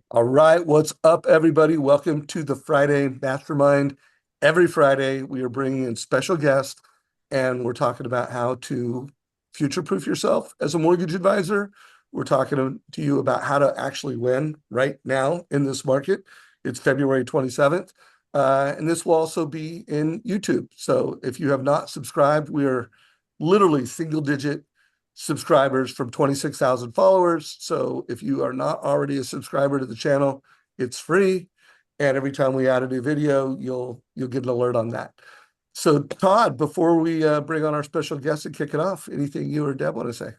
All right, what's up, everybody? Welcome to the Friday Mastermind. Every Friday, we are bringing in special guests, and we're talking about how to future-proof yourself as a mortgage advisor. We're talking to you about how to actually win right now in this market. It's February 27th, and this will also be in YouTube. So if you have not subscribed, we are literally single-digit subscribers from 26,000 followers. So if you are not already a subscriber to the channel, it's free. And every time we add a new video, you'll get an alert on that. So Todd, before we bring on our special guest and kick it off, anything you or Deb want to say?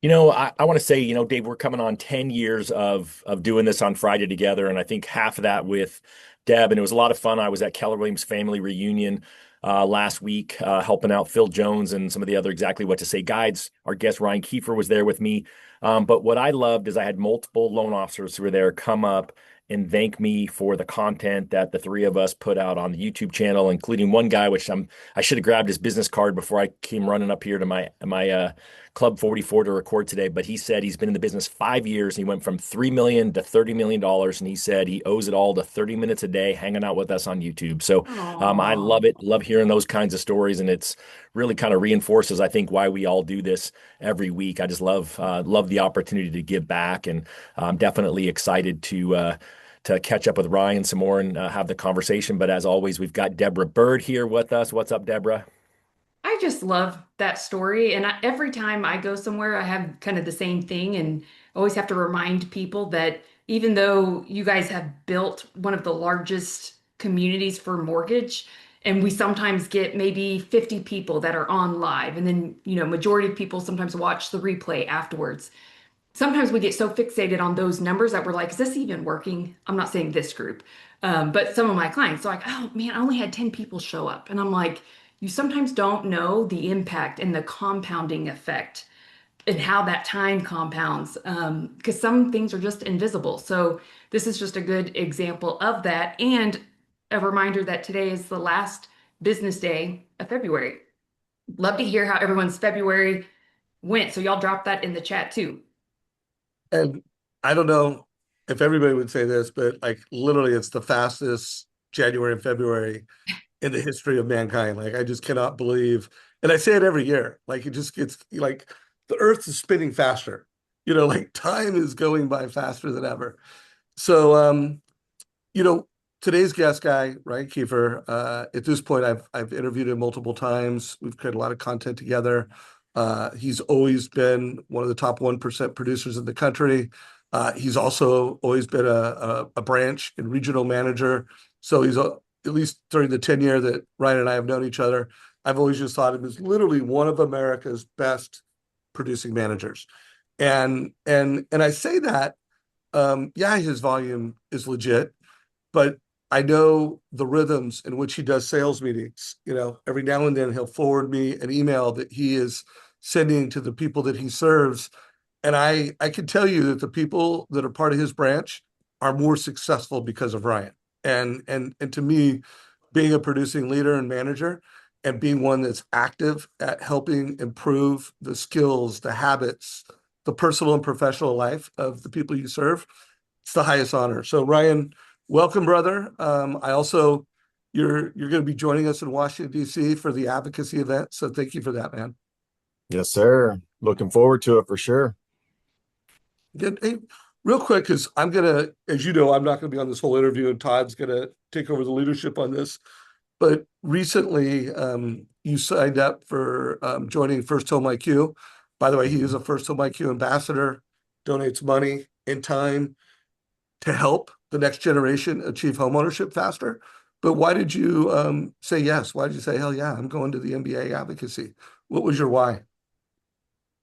I want to say, Dave, we're coming on 10 years of doing this on Friday together, and I think half of that with Deb, and it was a lot of fun. I was at Keller Williams family reunion last week, helping out Phil Jones and some of the other exactly what to say guides. Our guest Ryan Kiefer was there with me. But what I loved is I had multiple loan officers who were there come up and thank me for the content that the three of us put out on the YouTube channel, including one guy, I should have grabbed his business card before I came running up here to my Club 44 to record today, but he said he's been in the business 5 years. He went from $3 million to $30 million, and he said he owes it all to 30 minutes a day hanging out with us on YouTube. So I Oh, love it, love hearing those kinds of stories, and it's really kind of reinforces, I think, why we all do this every week. I just love the opportunity to give back, and I'm definitely excited to catch up with Ryan some more and have the conversation. But as always, we've got Deborah Bird here with us. What's up, Deborah? I just love that story. And every time I go somewhere, I have kind of the same thing. And always have to remind people that even though you guys have built one of the largest communities for mortgage, and we sometimes get maybe 50 people that are on live, and then, majority of people sometimes watch the replay afterwards. Sometimes we get so fixated on those numbers that we're like, is this even working? I'm not saying this group, but some of my clients are like, oh man, I only had 10 people show up. And I'm like, you sometimes don't know the impact and the compounding effect and how that time compounds because some things are just invisible. So this is just a good example of that. And a reminder that today is the last business day of February. Love to hear how everyone's February went. So y'all drop that in the chat too. And I don't know if everybody would say this, but like literally, it's the fastest January and February in the history of mankind. Like I just cannot believe, and I say it every year. Like it just gets like the Earth is spinning faster. Like time is going by faster than ever. So, you know, today's guest guy, Ryan Kiefer. At this point, I've interviewed him multiple times. We've created a lot of content together. He's always been one of the top 1% producers in the country. He's also always been a branch and regional manager. So at least during the 10 year that Ryan and I have known each other, I've always just thought him as literally one of America's best producing managers. And I say that, yeah, his volume is legit, but I know the rhythms in which he does sales meetings. Every now and then he'll forward me an email that he is sending to the people that he serves. And I can tell you that the people that are part of his branch are more successful because of Ryan. And to me, being a producing leader and manager and being one that's active at helping improve the skills, the habits, the personal and professional life of the people you serve, it's the highest honor. So Ryan, welcome, brother. I also you're going to be joining us in Washington, D.C. for the advocacy event. So thank you for that, man. Yes, sir. Looking forward to it for sure. Good. Hey, real quick, because I'm gonna, as you know, I'm not gonna be on this whole interview, and Todd's gonna take over the leadership on this. But recently, you signed up for joining First Home IQ. By the way, he is a First Home IQ ambassador, donates money and time to help the next generation achieve homeownership faster. But why did you say yes? Why did you say, hell yeah, I'm going to the MBA advocacy? What was your why?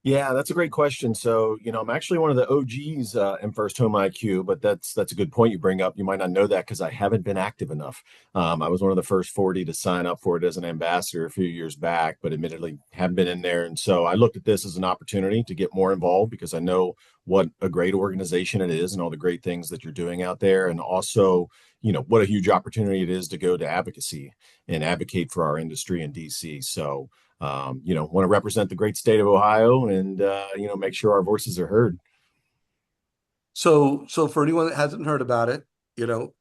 Yeah, that's a great question. So, I'm actually one of the OGs in First Home IQ, but that's a good point you bring up. You might not know that because I haven't been active enough. I was one of the first 40 to sign up for it as an ambassador a few years back, but admittedly haven't been in there. And so I looked at this as an opportunity to get more involved because I know what a great organization it is and all the great things that you're doing out there. And also, what a huge opportunity it is to go to advocacy and advocate for our industry in DC. So, want to represent the great state of Ohio and, make sure our voices are heard. So for anyone that hasn't heard about it,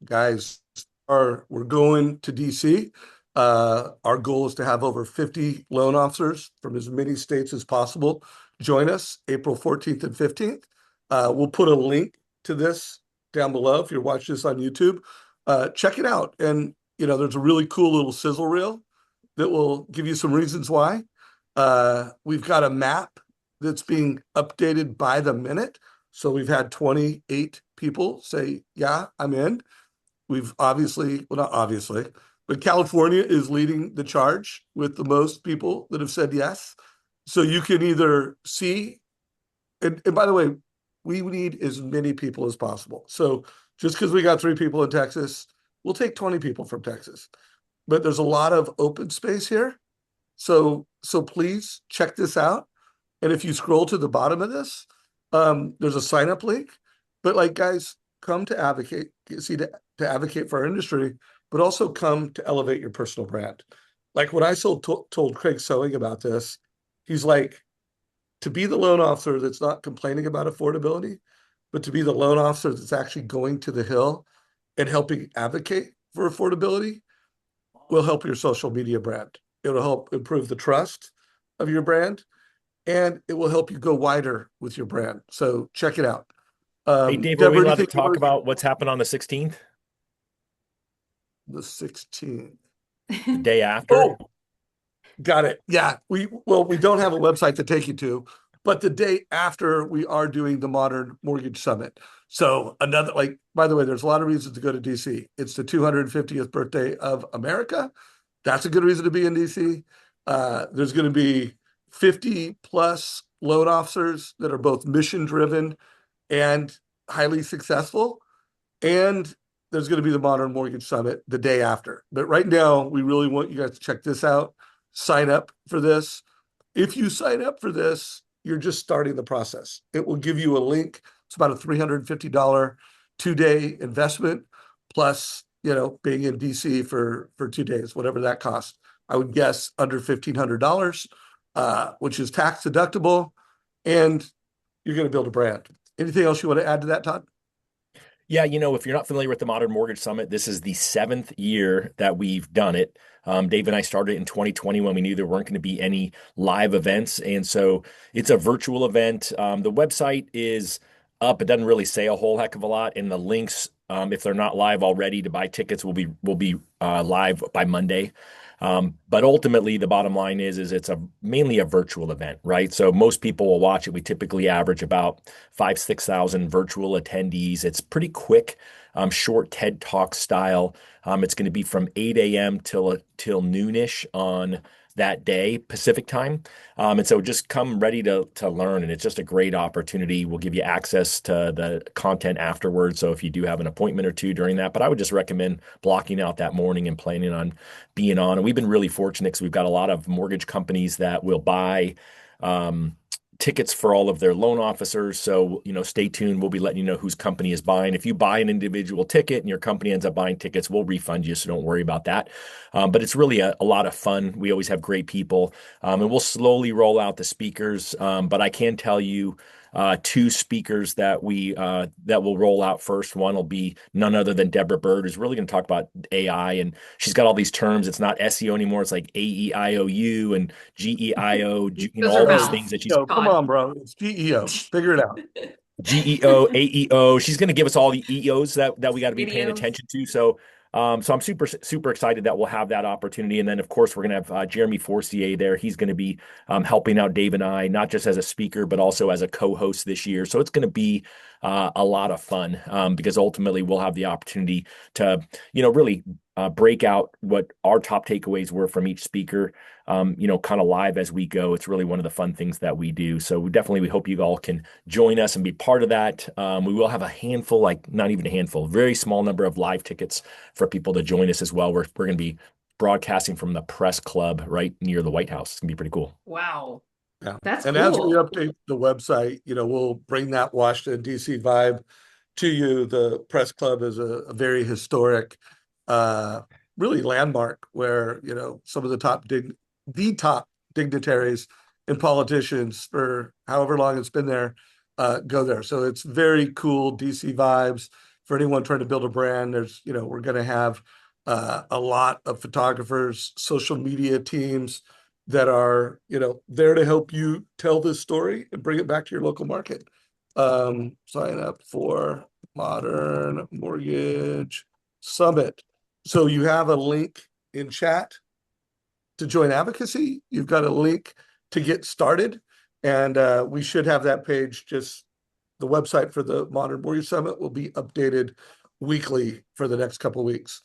guys, we're going to DC. Our goal is to have over 50 loan officers from as many states as possible join us April 14th and 15th. We'll put a link to this down below if you're watching this on YouTube. Check it out. And, there's a really cool little sizzle reel that will give you some reasons why. We've got a map that's being updated by the minute. So we've had 28 people say, yeah, I'm in. We've obviously, well, not obviously, but California is leading the charge with the most people that have said yes. So you can either see, and by the way, we need as many people as possible. So just because we got 3 people in Texas, we'll take 20 people from Texas. But there's a lot of open space here. So please check this out. And if you scroll to the bottom of this, there's a sign up link. But like, guys, come to advocate, to advocate for our industry, but also come to elevate your personal brand. Like when I told Craig Sewing about this, he's like, to be the loan officer that's not complaining about affordability, but to be the loan officer that's actually going to the Hill and helping advocate for affordability will help your social media brand. It'll help improve the trust of your brand, and it will help you go wider with your brand. So check it out. Hey, Dave, are we Deborah, allowed to anything you talk want to about what's happened on the 16th, the 16th? the day after? Oh, got it. Yeah, we don't have a website to take you to, but the day after we are doing the Modern Mortgage Summit. So another, like, by the way, there's a lot of reasons to go to DC. It's the 250th birthday of America. That's a good reason to be in DC. There's going to be 50 plus loan officers that are both mission driven and highly successful. And there's going to be the Modern Mortgage Summit the day after. But right now, we really want you guys to check this out. Sign up for this. If you sign up for this, you're just starting the process. It will give you a link. It's about a $350 2-day investment, plus, being in DC for 2 days, whatever that costs. I would guess under $1,500, which is tax deductible, and you're going to build a brand. Anything else you want to add to that, Todd? Yeah, if you're not familiar with the Modern Mortgage Summit, this is the 7th year that we've done it. Dave and I started in 2020 when we knew there weren't going to be any live events. And so it's a virtual event. The website is up. It doesn't really say a whole heck of a lot. And the links, if they're not live already to buy tickets, will be live by Monday. But ultimately, the bottom line is it's mainly a virtual event, right? So most people will watch it. We typically average about 6,000 virtual attendees. It's pretty quick, short TED Talk style. It's going to be from 8 a.m. till noonish on that day, Pacific time. And so just come ready to learn. And it's just a great opportunity. We'll give you access to the content afterwards. So if you do have an appointment or two during that, but I would just recommend blocking out that morning and planning on being on. And we've been really fortunate because we've got a lot of mortgage companies that will buy tickets for all of their loan officers. So, stay tuned. We'll be letting you know whose company is buying. If you buy an individual ticket and your company ends up buying tickets, we'll refund you. So don't worry about that. But it's really a lot of fun. We always have great people, and we'll slowly roll out the speakers. But I can tell you, 2 speakers that will roll out first. One will be none other than Deborah Bird, who's really going to talk about AI, and she's got all these terms. It's not SEO anymore. It's like AEIOU and GEIO, Those are all these Oh, things mouths, that she's come Todd. on, bro. It's GEO. Figure it out. GEO, AEO. She's going to give us all the EOs that we got to be paying Videos. attention to. So I'm super excited that we'll have that opportunity. And then of course we're going to have Jeremy Forcier there. He's going to be helping out Dave and I, not just as a speaker but also as a co-host this year. So it's going to be a lot of fun because ultimately we'll have the opportunity to really break out what our top takeaways were from each speaker. Kind of live as we go. It's really one of the fun things that we do. So we hope you all can join us and be part of that. We will have a handful, like not even a handful, very small number of live tickets for people to join us as well. We're going to be broadcasting from the press club right near the White House. It's going to be pretty cool. Wow. Yeah. That's And as we cool. update the website, we'll bring that Washington, D.C. vibe to you. The press club is a very historic, really landmark where, some of the top dignitaries and politicians for however long it's been there go there. So it's very cool DC vibes for anyone trying to build a brand. There's, we're going to have a lot of photographers, social media teams that are, there to help you tell this story and bring it back to your local market. Sign up for Modern Mortgage Summit. So you have a link in chat to join advocacy. You've got a link to get started. And we should have that page. Just the website for the Modern Mortgage Summit will be updated weekly for the next couple of weeks.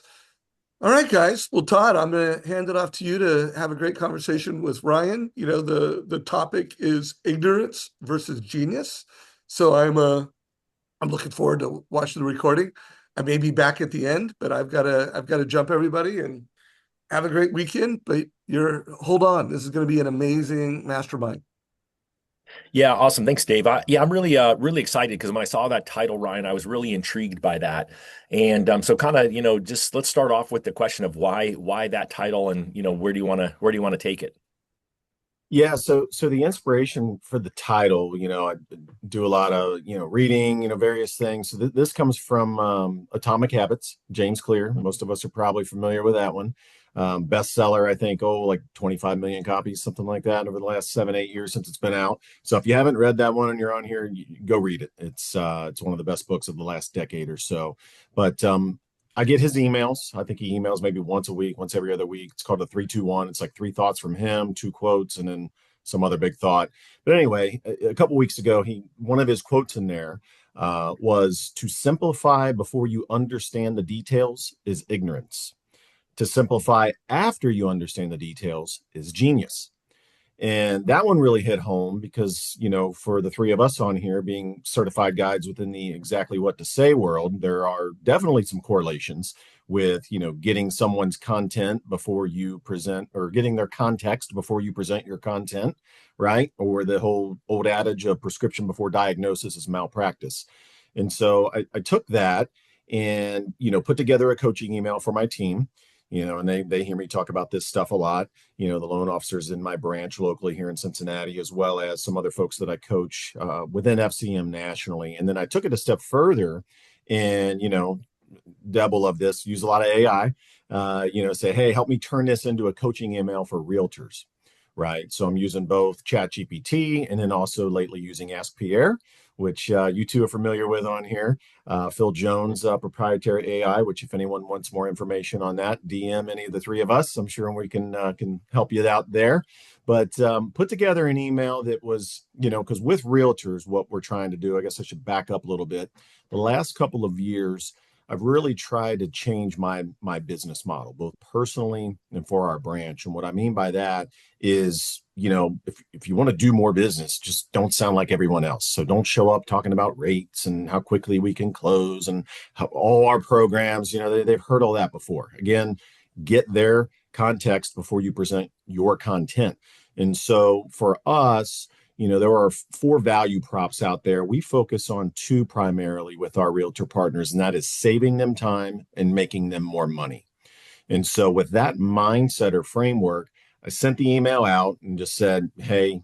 All right, guys. Well, Todd, I'm going to hand it off to you to have a great conversation with Ryan. The topic is ignorance versus genius. So I'm looking forward to watching the recording. I may be back at the end, but I've got to jump everybody and have a great weekend. But hold on. This is going to be an amazing mastermind. Yeah, awesome. Thanks, Dave. I'm really excited because when I saw that title, Ryan, I was really intrigued by that. And so kind of, just let's start off with the question of why that title and, where do you want to take it? Yeah, so the inspiration for the title, I do a lot of, reading, various things. So this comes from Atomic Habits, James Clear. Most of us are probably familiar with that one. Bestseller, I think, like 25 million copies, something like that, over the last 7, 8 years since it's been out. So if you haven't read that one and you're on here, go read it. It's one of the best books of the last decade or so. But I get his emails. I think he emails maybe once a week, once every other week. It's called a 3-2-1. It's like 3 thoughts from him, 2 quotes, and then some other big thought. But anyway, a couple weeks ago, one of his quotes in there was, "To simplify before you understand the details is ignorance. To simplify after you understand the details is genius." And that one really hit home because, for the three of us on here being certified guides within the exactly what to say world, there are definitely some correlations with, getting someone's content before you present, or getting their context before you present your content, right? Or the whole old adage of prescription before diagnosis is malpractice. And so I took that and, put together a coaching email for my team. And they hear me talk about this stuff a lot. The loan officers in my branch locally here in Cincinnati, as well as some other folks that I coach within FCM nationally. And then I took it a step further and, double of this, use a lot of AI, say, hey, help me turn this into a coaching email for realtors, right? So I'm using both ChatGPT and then also lately using Ask Pierre, which you two are familiar with on here. Phil Jones' proprietary AI, which if anyone wants more information on that, DM any of the three of us. I'm sure we can help you out there. But put together an email that was, because with realtors, what we're trying to do, I guess I should back up a little bit. The last couple of years, I've really tried to change my business model, both personally and for our branch. And what I mean by that is, if you want to do more business, just don't sound like everyone else. So don't show up talking about rates and how quickly we can close and how all our programs, they've heard all that before. Again, get their context before you present your content. And so for us, there are 4 value props out there. We focus on 2 primarily with our realtor partners, and that is saving them time and making them more money. And so with that mindset or framework, I sent the email out and just said, hey,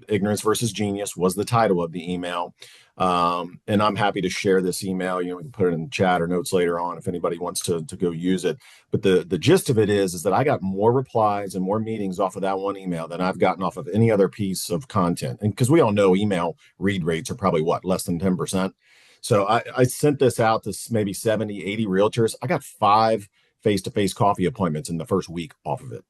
ignorance versus genius was the title of the email. And I'm happy to share this email. We can put it in the chat or notes later on if anybody wants to go use it. But the gist of it is that I got more replies and more meetings off of that one email than I've gotten off of any other piece of content. And because we all know email read rates are probably less than 10%. So I sent this out to maybe 70, 80 realtors. I got 5 face-to-face coffee appointments in the first week off of it.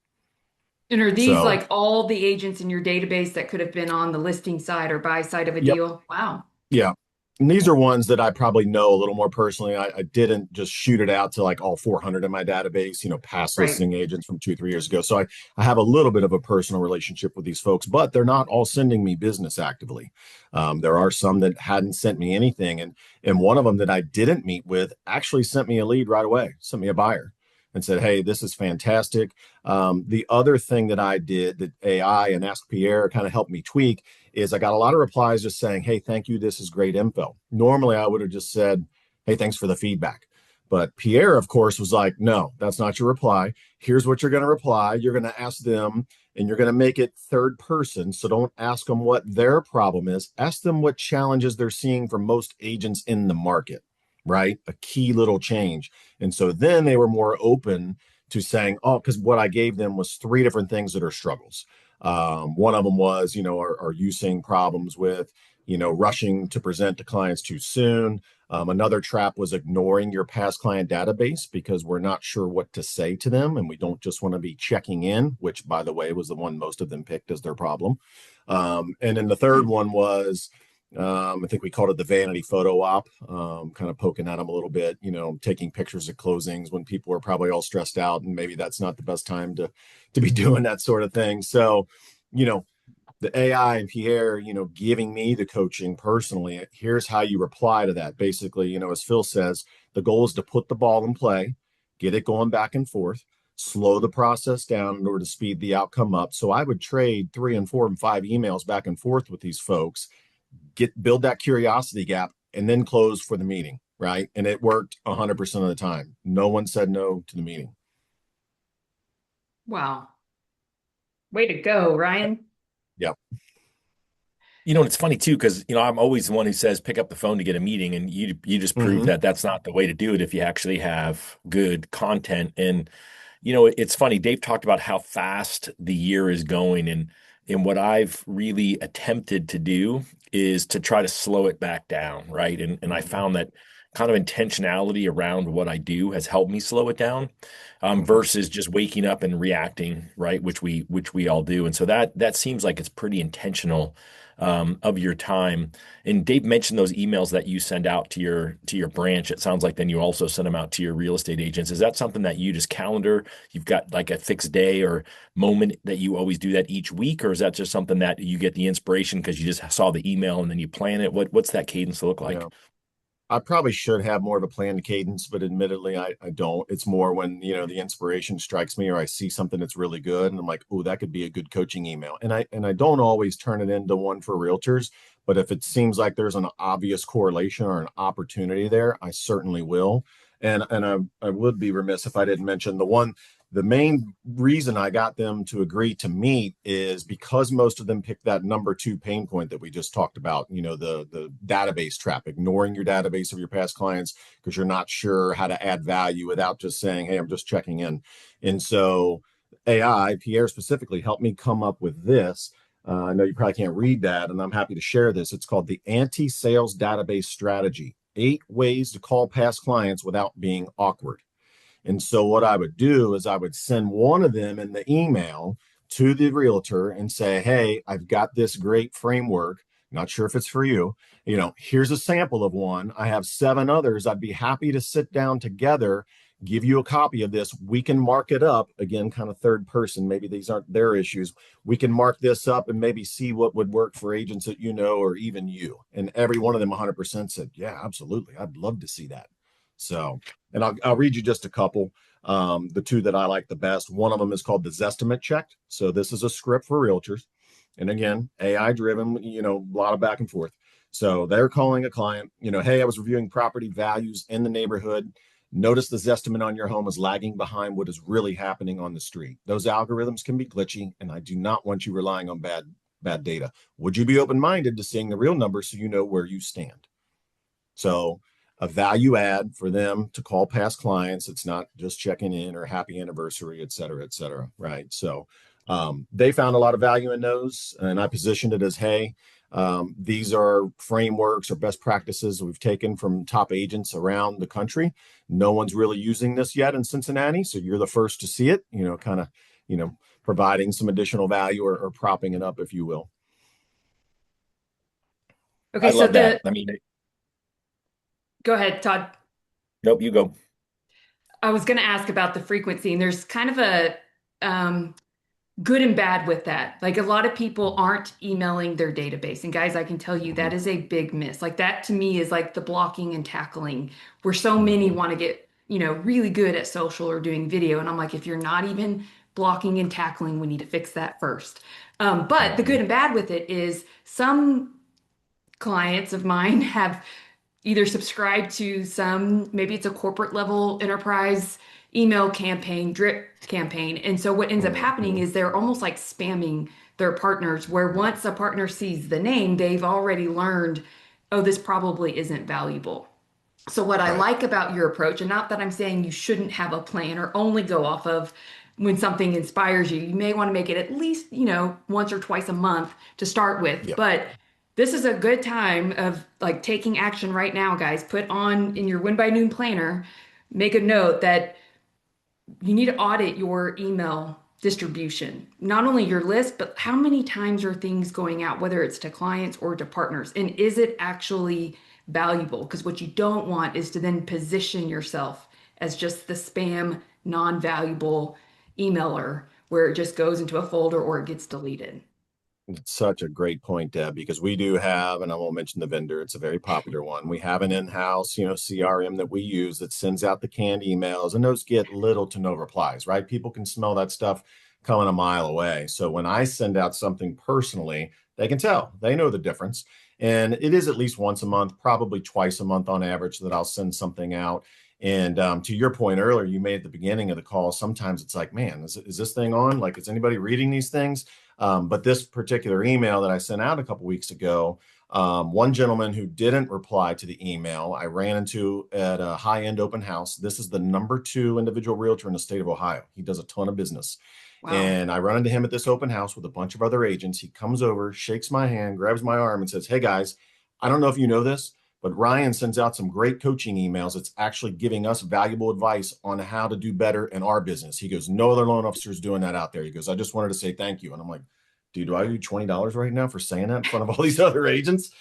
And are these So, like all the agents in your database that could have been on the listing side or buy side of a yep. deal? Wow. Yeah. And these are ones that I probably know a little more personally. I didn't just shoot it out to like all 400 in my database, past Right. listing agents from 2, 3 years ago. So I have a little bit of a personal relationship with these folks, but they're not all sending me business actively. There are some that hadn't sent me anything. And one of them that I didn't meet with actually sent me a lead right away, sent me a buyer and said, hey, this is fantastic. The other thing that I did that AI and Ask Pierre kind of helped me tweak is I got a lot of replies just saying, hey, thank you. This is great info. Normally, I would have just said, hey, thanks for the feedback. But Pierre, of course, was like, no, that's not your reply. Here's what you're going to reply. You're going to ask them and you're going to make it third person. So don't ask them what their problem is. Ask them what challenges they're seeing from most agents in the market, right? A key little change. And so then they were more open to saying, oh, because what I gave them was three different things that are struggles. One of them was, are you seeing problems with, rushing to present to clients too soon? Another trap was ignoring your past client database because we're not sure what to say to them. And we don't just want to be checking in, which, by the way, was the one most of them picked as their problem. And then the third one was, I think we called it the vanity photo op, kind of poking at them a little bit, taking pictures of closings when people are probably all stressed out. And maybe that's not the best time to be doing that sort of thing. So, you know, the AI and Pierre, giving me the coaching personally, here's how you reply to that. Basically, as Phil says, the goal is to put the ball in play, get it going back and forth, slow the process down in order to speed the outcome up. So I would trade 3 and 4 and 5 emails back and forth with these folks, build that curiosity gap, and then close for the meeting. Right. And it worked 100% of the time. No one said no to the meeting. Wow. Way to go, Ryan. Yep. It's funny too, because I'm always the one who says pick up the phone to get a meeting, and you just prove Mm-hmm. that that's not the way to do it if you actually have good content. And it's funny. Dave talked about how fast the year is going, and what I've really attempted to do is to try to slow it back down, right? And I Mm-hmm. found that kind of intentionality around what I do has helped me slow it down, Mm-hmm. versus just waking up and reacting, right? Which we all do. And so that seems like it's pretty intentional of your time. And Dave mentioned those emails that you send out to your branch. It sounds like then you also send them out to your real estate agents. Is that something that you just calendar? You've got like a fixed day or moment that you always do that each week, or is that just something that you get the inspiration because you just saw the email and then you plan it? What's that cadence look like? Yeah. I probably should have more of a planned cadence, but admittedly, I don't. It's more when, the inspiration strikes me or I see something that's really good and I'm like, oh, that could be a good coaching email. And I don't always turn it into one for realtors, but if it seems like there's an obvious correlation or an opportunity there, I certainly will. And I would be remiss if I didn't mention the main reason I got them to agree to meet is because most of them picked that number two pain point that we just talked about, the database trap, ignoring your database of your past clients because you're not sure how to add value without just saying, hey, I'm just checking in. And so AI, Pierre specifically, helped me come up with this. I know you probably can't read that, and I'm happy to share this. It's called the Anti-Sales Database Strategy: 8 ways to call past clients without being awkward. And so what I would do is I would send one of them in the email to the realtor and say, hey, I've got this great framework. Not sure if it's for you. Here's a sample of one. I have 7 others. I'd be happy to sit down together, give you a copy of this. We can mark it up again, kind of third person. Maybe these aren't their issues. We can mark this up and maybe see what would work for agents that or even you. And every one of them 100% said, yeah, absolutely. I'd love to see that. So, and I'll read you just a couple. The two that I like the best. One of them is called the Zestimate Check. So this is a script for realtors, and again, AI driven. A lot of back and forth. So they're calling a client. Hey, I was reviewing property values in the neighborhood. Notice the Zestimate on your home is lagging behind what is really happening on the street. Those algorithms can be glitchy, and I do not want you relying on bad data. Would you be open minded to seeing the real numbers so you know where you stand? So a value add for them to call past clients. It's not just checking in or happy anniversary, et cetera, et cetera. Right. So they found a lot of value in those. And I positioned it as, hey, these are frameworks or best practices we've taken from top agents around the country. No one's really using this yet in Cincinnati. So you're the first to see it, kind of, providing some additional value or propping it up, if you will. I Okay, so love that. I mean, go ahead, Todd. nope, you go. I was going to ask about the frequency, and there's kind of a um, good and bad with that. Like a lot of people aren't emailing their database. And guys, I can tell you Mm-hmm. that is a big miss. Like that to me is like the blocking and tackling where so many Mm-hmm. want to get, really good at social or doing video. And I'm like, if you're not even blocking and tackling, we need to fix that first. But the Mm-hmm. good and bad with it is some clients of mine have either subscribe to some, maybe it's a corporate level enterprise email campaign, drip campaign. And so what ends up happening Mhm. is they're almost like spamming their partners, where once a partner sees the name, they've already learned, oh, this probably isn't valuable. So, what I Right. like about your approach, and not that I'm saying you shouldn't have a plan or only go off of when something inspires you, you may want to make it at least, once or twice a month to start with. Yep. But this is a good time of like taking action right now, guys. Put on in your Win by Noon planner, make a note that you need to audit your email distribution, not only your list, but how many times are things going out, whether it's to clients or to partners, and is it actually valuable? Because what you don't want is to then position yourself as just the spam, non-valuable emailer where it just goes into a folder or it gets deleted. It's such a great point, Deb, because we do have, and I won't mention the vendor, it's a very popular one. We have an in-house, CRM that we use that sends out the canned emails, and those get little to no replies, right? People can smell that stuff coming a mile away. So when I send out something personally, they can tell, they know the difference. And it is at least once a month, probably twice a month on average, that I'll send something out. And to your point earlier, you made at the beginning of the call, sometimes it's like, man, is this thing on? Like, is anybody reading these things? But this particular email that I sent out a couple weeks ago, one gentleman who didn't reply to the email, I ran into at a high-end open house. This is the #2 individual realtor in the state of Ohio. He does a ton of business. Wow. And I run into him at this open house with a bunch of other agents. He comes over, shakes my hand, grabs my arm, and says, "Hey guys, I don't know if you know this, but Ryan sends out some great coaching emails. It's actually giving us valuable advice on how to do better in our business." He goes, "No other loan officers doing that out there." He goes, "I just wanted to say thank you." And I'm like, dude, do I owe you $20 right now for saying that in front of all these other agents?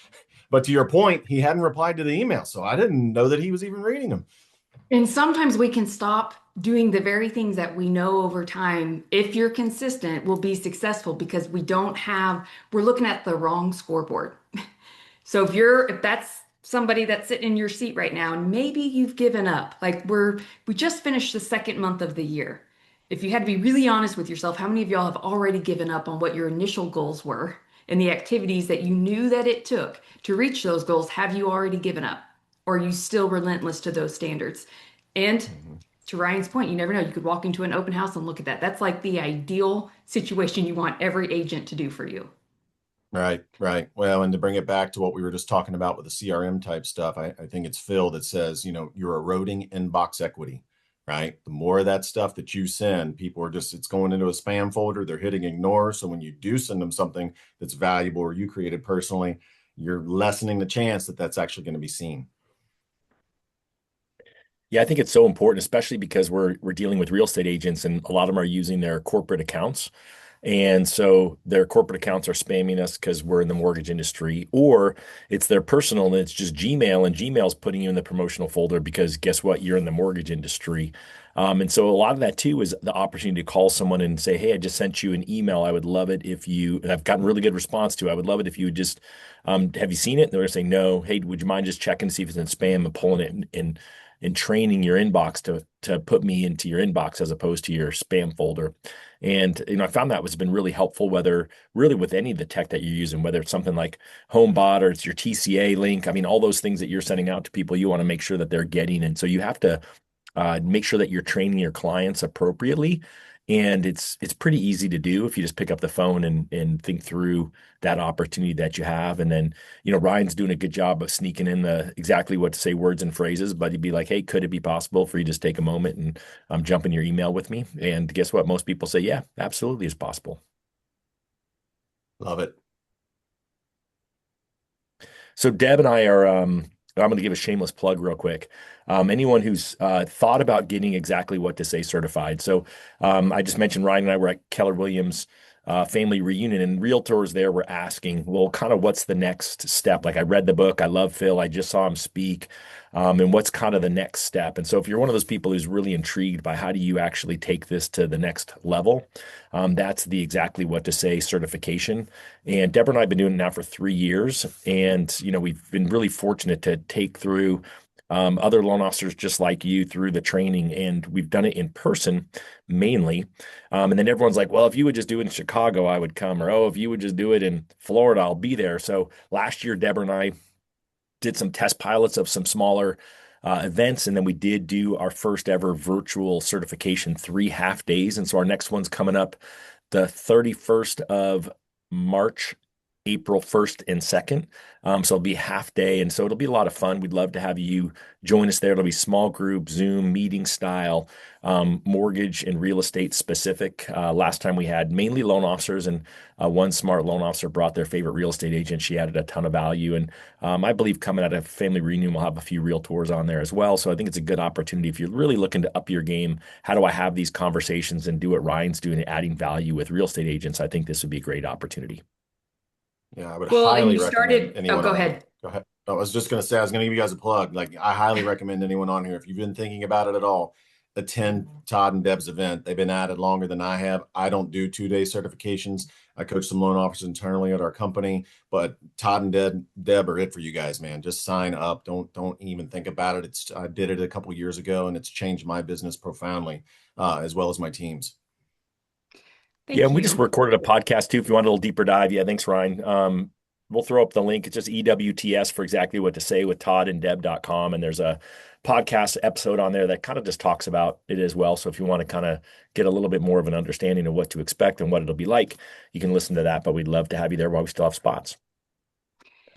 But to your point, he hadn't replied to the email. So I didn't know that he was even reading them. And sometimes we can stop doing the very things that we know over time, if you're consistent, will be successful because we're looking at the wrong scoreboard. So if that's somebody that's sitting in your seat right now, and maybe you've given up, like we just finished the second month of the year. If you had to be really honest with yourself, how many of y'all have already given up on what your initial goals were and the activities that you knew that it took to reach those goals? Have you already given up? Or are you still relentless to those standards? And Mhm. to Ryan's point, you never know. You could walk into an open house and look at that. That's like the ideal situation you want every agent to do for you. Right, right. Well, and to bring it back to what we were just talking about with the CRM type stuff, I think it's Phil that says, you're eroding inbox equity, right? The more of that stuff that you send, people are just, it's going into a spam folder, they're hitting ignore. So when you do send them something that's valuable or you created personally, you're lessening the chance that that's actually going to be seen. Yeah, I think it's so important, especially because we're dealing with real estate agents and a lot of them are using their corporate accounts. And so their corporate accounts are spamming us because we're in the mortgage industry, or it's their personal and it's just Gmail, and Gmail's putting you in the promotional folder because guess what? You're in the mortgage industry. And so a lot of that too is the opportunity to call someone and say, "Hey, I just sent you an email. I would love it if you," and I've gotten really good response to, "I would love it if you would just, have you seen it?" And they're going to say, "No." "Hey, would you mind just checking to see if it's in spam and pulling it and training your inbox to put me into your inbox as opposed to your spam folder." And I found that was been really helpful, whether really with any of the tech that you're using, whether it's something like HomeBot or it's your TCA link. I mean, all those things that you're sending out to people, you want to make sure that they're getting. And so you have to make sure that you're training your clients appropriately. And it's pretty easy to do if you just pick up the phone and think through that opportunity that you have. And then, Ryan's doing a good job of sneaking in the exactly what to say words and phrases, but he'd be like, "Hey, could it be possible for you to just take a moment and jump in your email with me?" And guess what? Most people say, "Yeah, absolutely is possible." Love it. So Deb and I are, I'm going to give a shameless plug real quick. Anyone who's thought about getting exactly what to say certified. So I just mentioned Ryan and I were at Keller Williams family reunion, and realtors there were asking, well, kind of what's the next step? Like I read the book, I love Phil, I just saw him speak, and what's kind of the next step? And so if you're one of those people who's really intrigued by how do you actually take this to the next level, that's the exactly what to say certification. And Deborah and I have been doing it now for 3 years. And, we've been really fortunate to take through other loan officers just like you through the training. And we've done it in person mainly. And then everyone's like, well, if you would just do it in Chicago, I would come. Or, oh, if you would just do it in Florida, I'll be there. So last year, Deborah and I did some test pilots of some smaller events, and then we did do our first ever virtual certification 3 half days. And so our next one's coming up the 31st of March, April 1st and 2nd. So it'll be half day. And so it'll be a lot of fun. We'd love to have you join us there. It'll be small group, Zoom, meeting style, mortgage and real estate specific. Last time we had mainly loan officers, and one smart loan officer brought their favorite real estate agent. She added a ton of value. And I believe coming out of family reunion, we'll have a few realtors on there as well. So I think it's a good opportunity if you're really looking to up your game. How do I have these conversations and do what Ryan's doing, adding value with real estate agents? I think this would be a great opportunity. Yeah, I would Well, and highly you recommend started, oh, anyone go on here. ahead. Go ahead. I was just going to say, I was going to give you guys a plug. Like, I highly recommend anyone on here. If you've been thinking about it at all, attend Todd and Deb's event. They've been at it longer than I have. I don't do 2-day certifications. I coach some loan officers internally at our company, but Todd and Deb are it for you guys, man. Just sign up. Don't even think about it. I did it a couple years ago, and it's changed my business profoundly, as well as my teams. Yeah, Thank and we just you. recorded a podcast too. If you want a little deeper dive, yeah, thanks, Ryan. We'll throw up the link. It's just EWTS for exactly what to say with toddanddeb.com. And there's a podcast episode on there that kind of just talks about it as well. So if you want to kind of get a little bit more of an understanding of what to expect and what it'll be like, you can listen to that. But we'd love to have you there while we still have spots.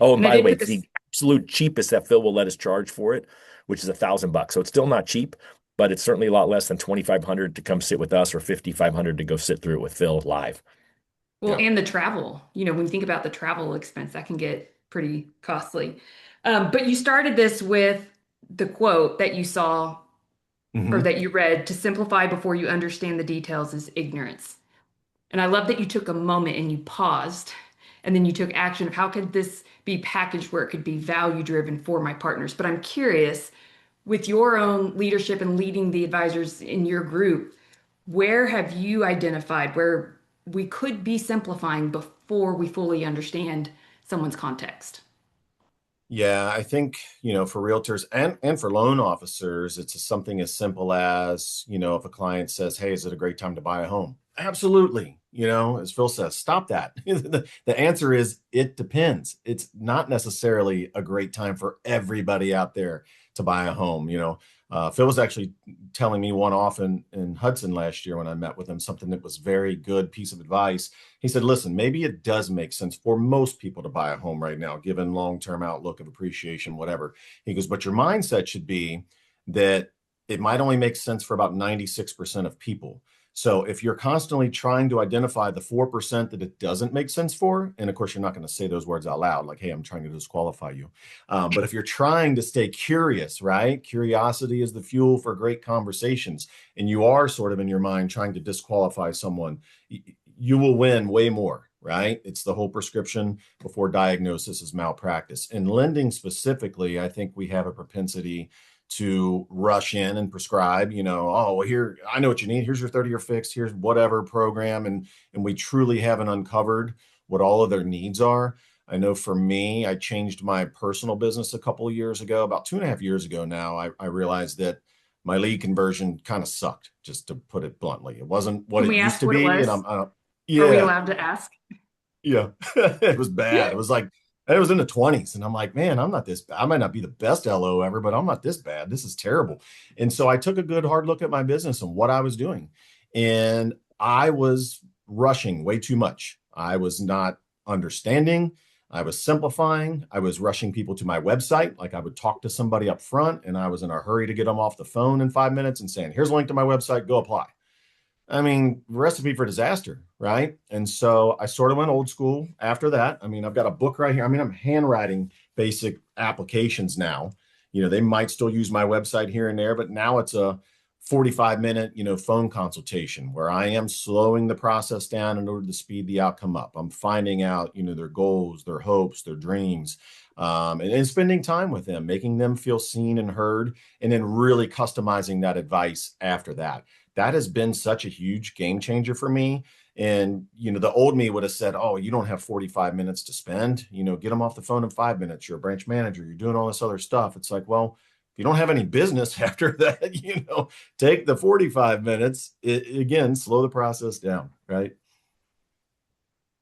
Oh, and And I by the did way, put it's this, the absolute cheapest that Phil will let us charge for it, which is $1,000. So it's still not cheap, but it's certainly a lot less than 2,500 to come sit with us or 5,500 to go sit through it with Phil live. well, Yeah. and the travel, when you think about the travel expense, that can get pretty costly. But you started this with the quote that you saw or Hmm. that you read: to simplify before you understand the details is ignorance. And I love that you took a moment and you paused and then you took action of how could this be packaged where it could be value driven for my partners. But I'm curious, with your own leadership and leading the advisors in your group, where have you identified where we could be simplifying before we fully understand someone's context? Yeah, I think, for realtors and for loan officers, it's something as simple as, if a client says, "Hey, is it a great time to buy a home?" Absolutely. As Phil says, stop that. The answer is it depends. It's not necessarily a great time for everybody out there to buy a home. Phil was actually telling me one off in Hudson last year when I met with him, something that was very good piece of advice. He said, listen, maybe it does make sense for most people to buy a home right now, given long-term outlook of appreciation, whatever. He goes, but your mindset should be that it might only make sense for about 96% of people. So if you're constantly trying to identify the 4% that it doesn't make sense for, and of course, you're not going to say those words out loud, like, hey, I'm trying to disqualify you. But if you're trying to stay curious, right? Curiosity is the fuel for great conversations. And you are sort of in your mind trying to disqualify someone, you will win way more, right? It's the whole prescription before diagnosis is malpractice. In lending specifically, I think we have a propensity to rush in and prescribe, oh, well, here, I know what you need. Here's your 30-year fixed, here's whatever program. And we truly haven't uncovered what all of their needs are. I know for me, I changed my personal business a couple of years ago, about 2.5 years ago now. I realized that my lead conversion kind of sucked, just to put it bluntly. It wasn't what Can it we used ask to what it be. And was? Are we yeah, allowed to ask? yeah, it was bad. It was like, it was in the 20s. And I'm like, man, I'm not this bad. I might not be the best LO ever, but I'm not this bad. This is terrible. And so I took a good hard look at my business and what I was doing. And I was rushing way too much. I was not understanding. I was simplifying. I was rushing people to my website. Like I would talk to somebody up front and I was in a hurry to get them off the phone in 5 minutes and saying, here's a link to my website, go apply. I mean, recipe for disaster, right? And so I sort of went old school after that. I mean, I've got a book right here. I mean, I'm handwriting basic applications now. They might still use my website here and there, but now it's a 45-minute, phone consultation where I am slowing the process down in order to speed the outcome up. I'm finding out, their goals, their hopes, their dreams, and spending time with them, making them feel seen and heard, and then really customizing that advice after that. That has been such a huge game changer for me. And, the old me would have said, oh, you don't have 45 minutes to spend, get them off the phone in 5 minutes. You're a branch manager. You're doing all this other stuff. It's like, well, if you don't have any business after that, take the 45 minutes, again, slow the process down, right?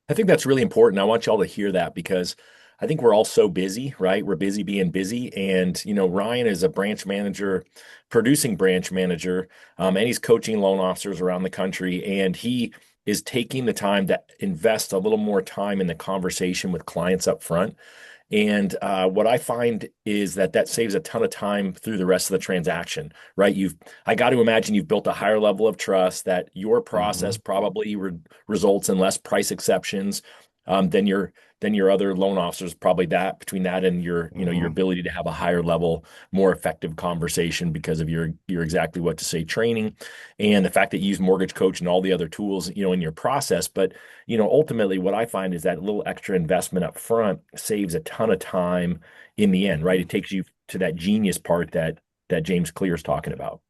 I think that's really important. I want y'all to hear that because I think we're all so busy, right? We're busy being busy. And, Ryan is a branch manager, producing branch manager, and he's coaching loan officers around the country. And he is taking the time to invest a little more time in the conversation with clients up front. And what I find is that saves a ton of time through the rest of the transaction, right? I got to imagine you've built a higher level of trust that your process Hmm. probably results in less price exceptions than your other loan officers. Probably that between that and your Hmm. ability to have a higher level, more effective conversation because of your exactly what to say training, and the fact that you use Mortgage Coach and all the other tools in your process. But ultimately what I find is that little extra investment up front saves a ton of time in the end, right? Hmm. It takes you to that genius part that James Clear is talking about.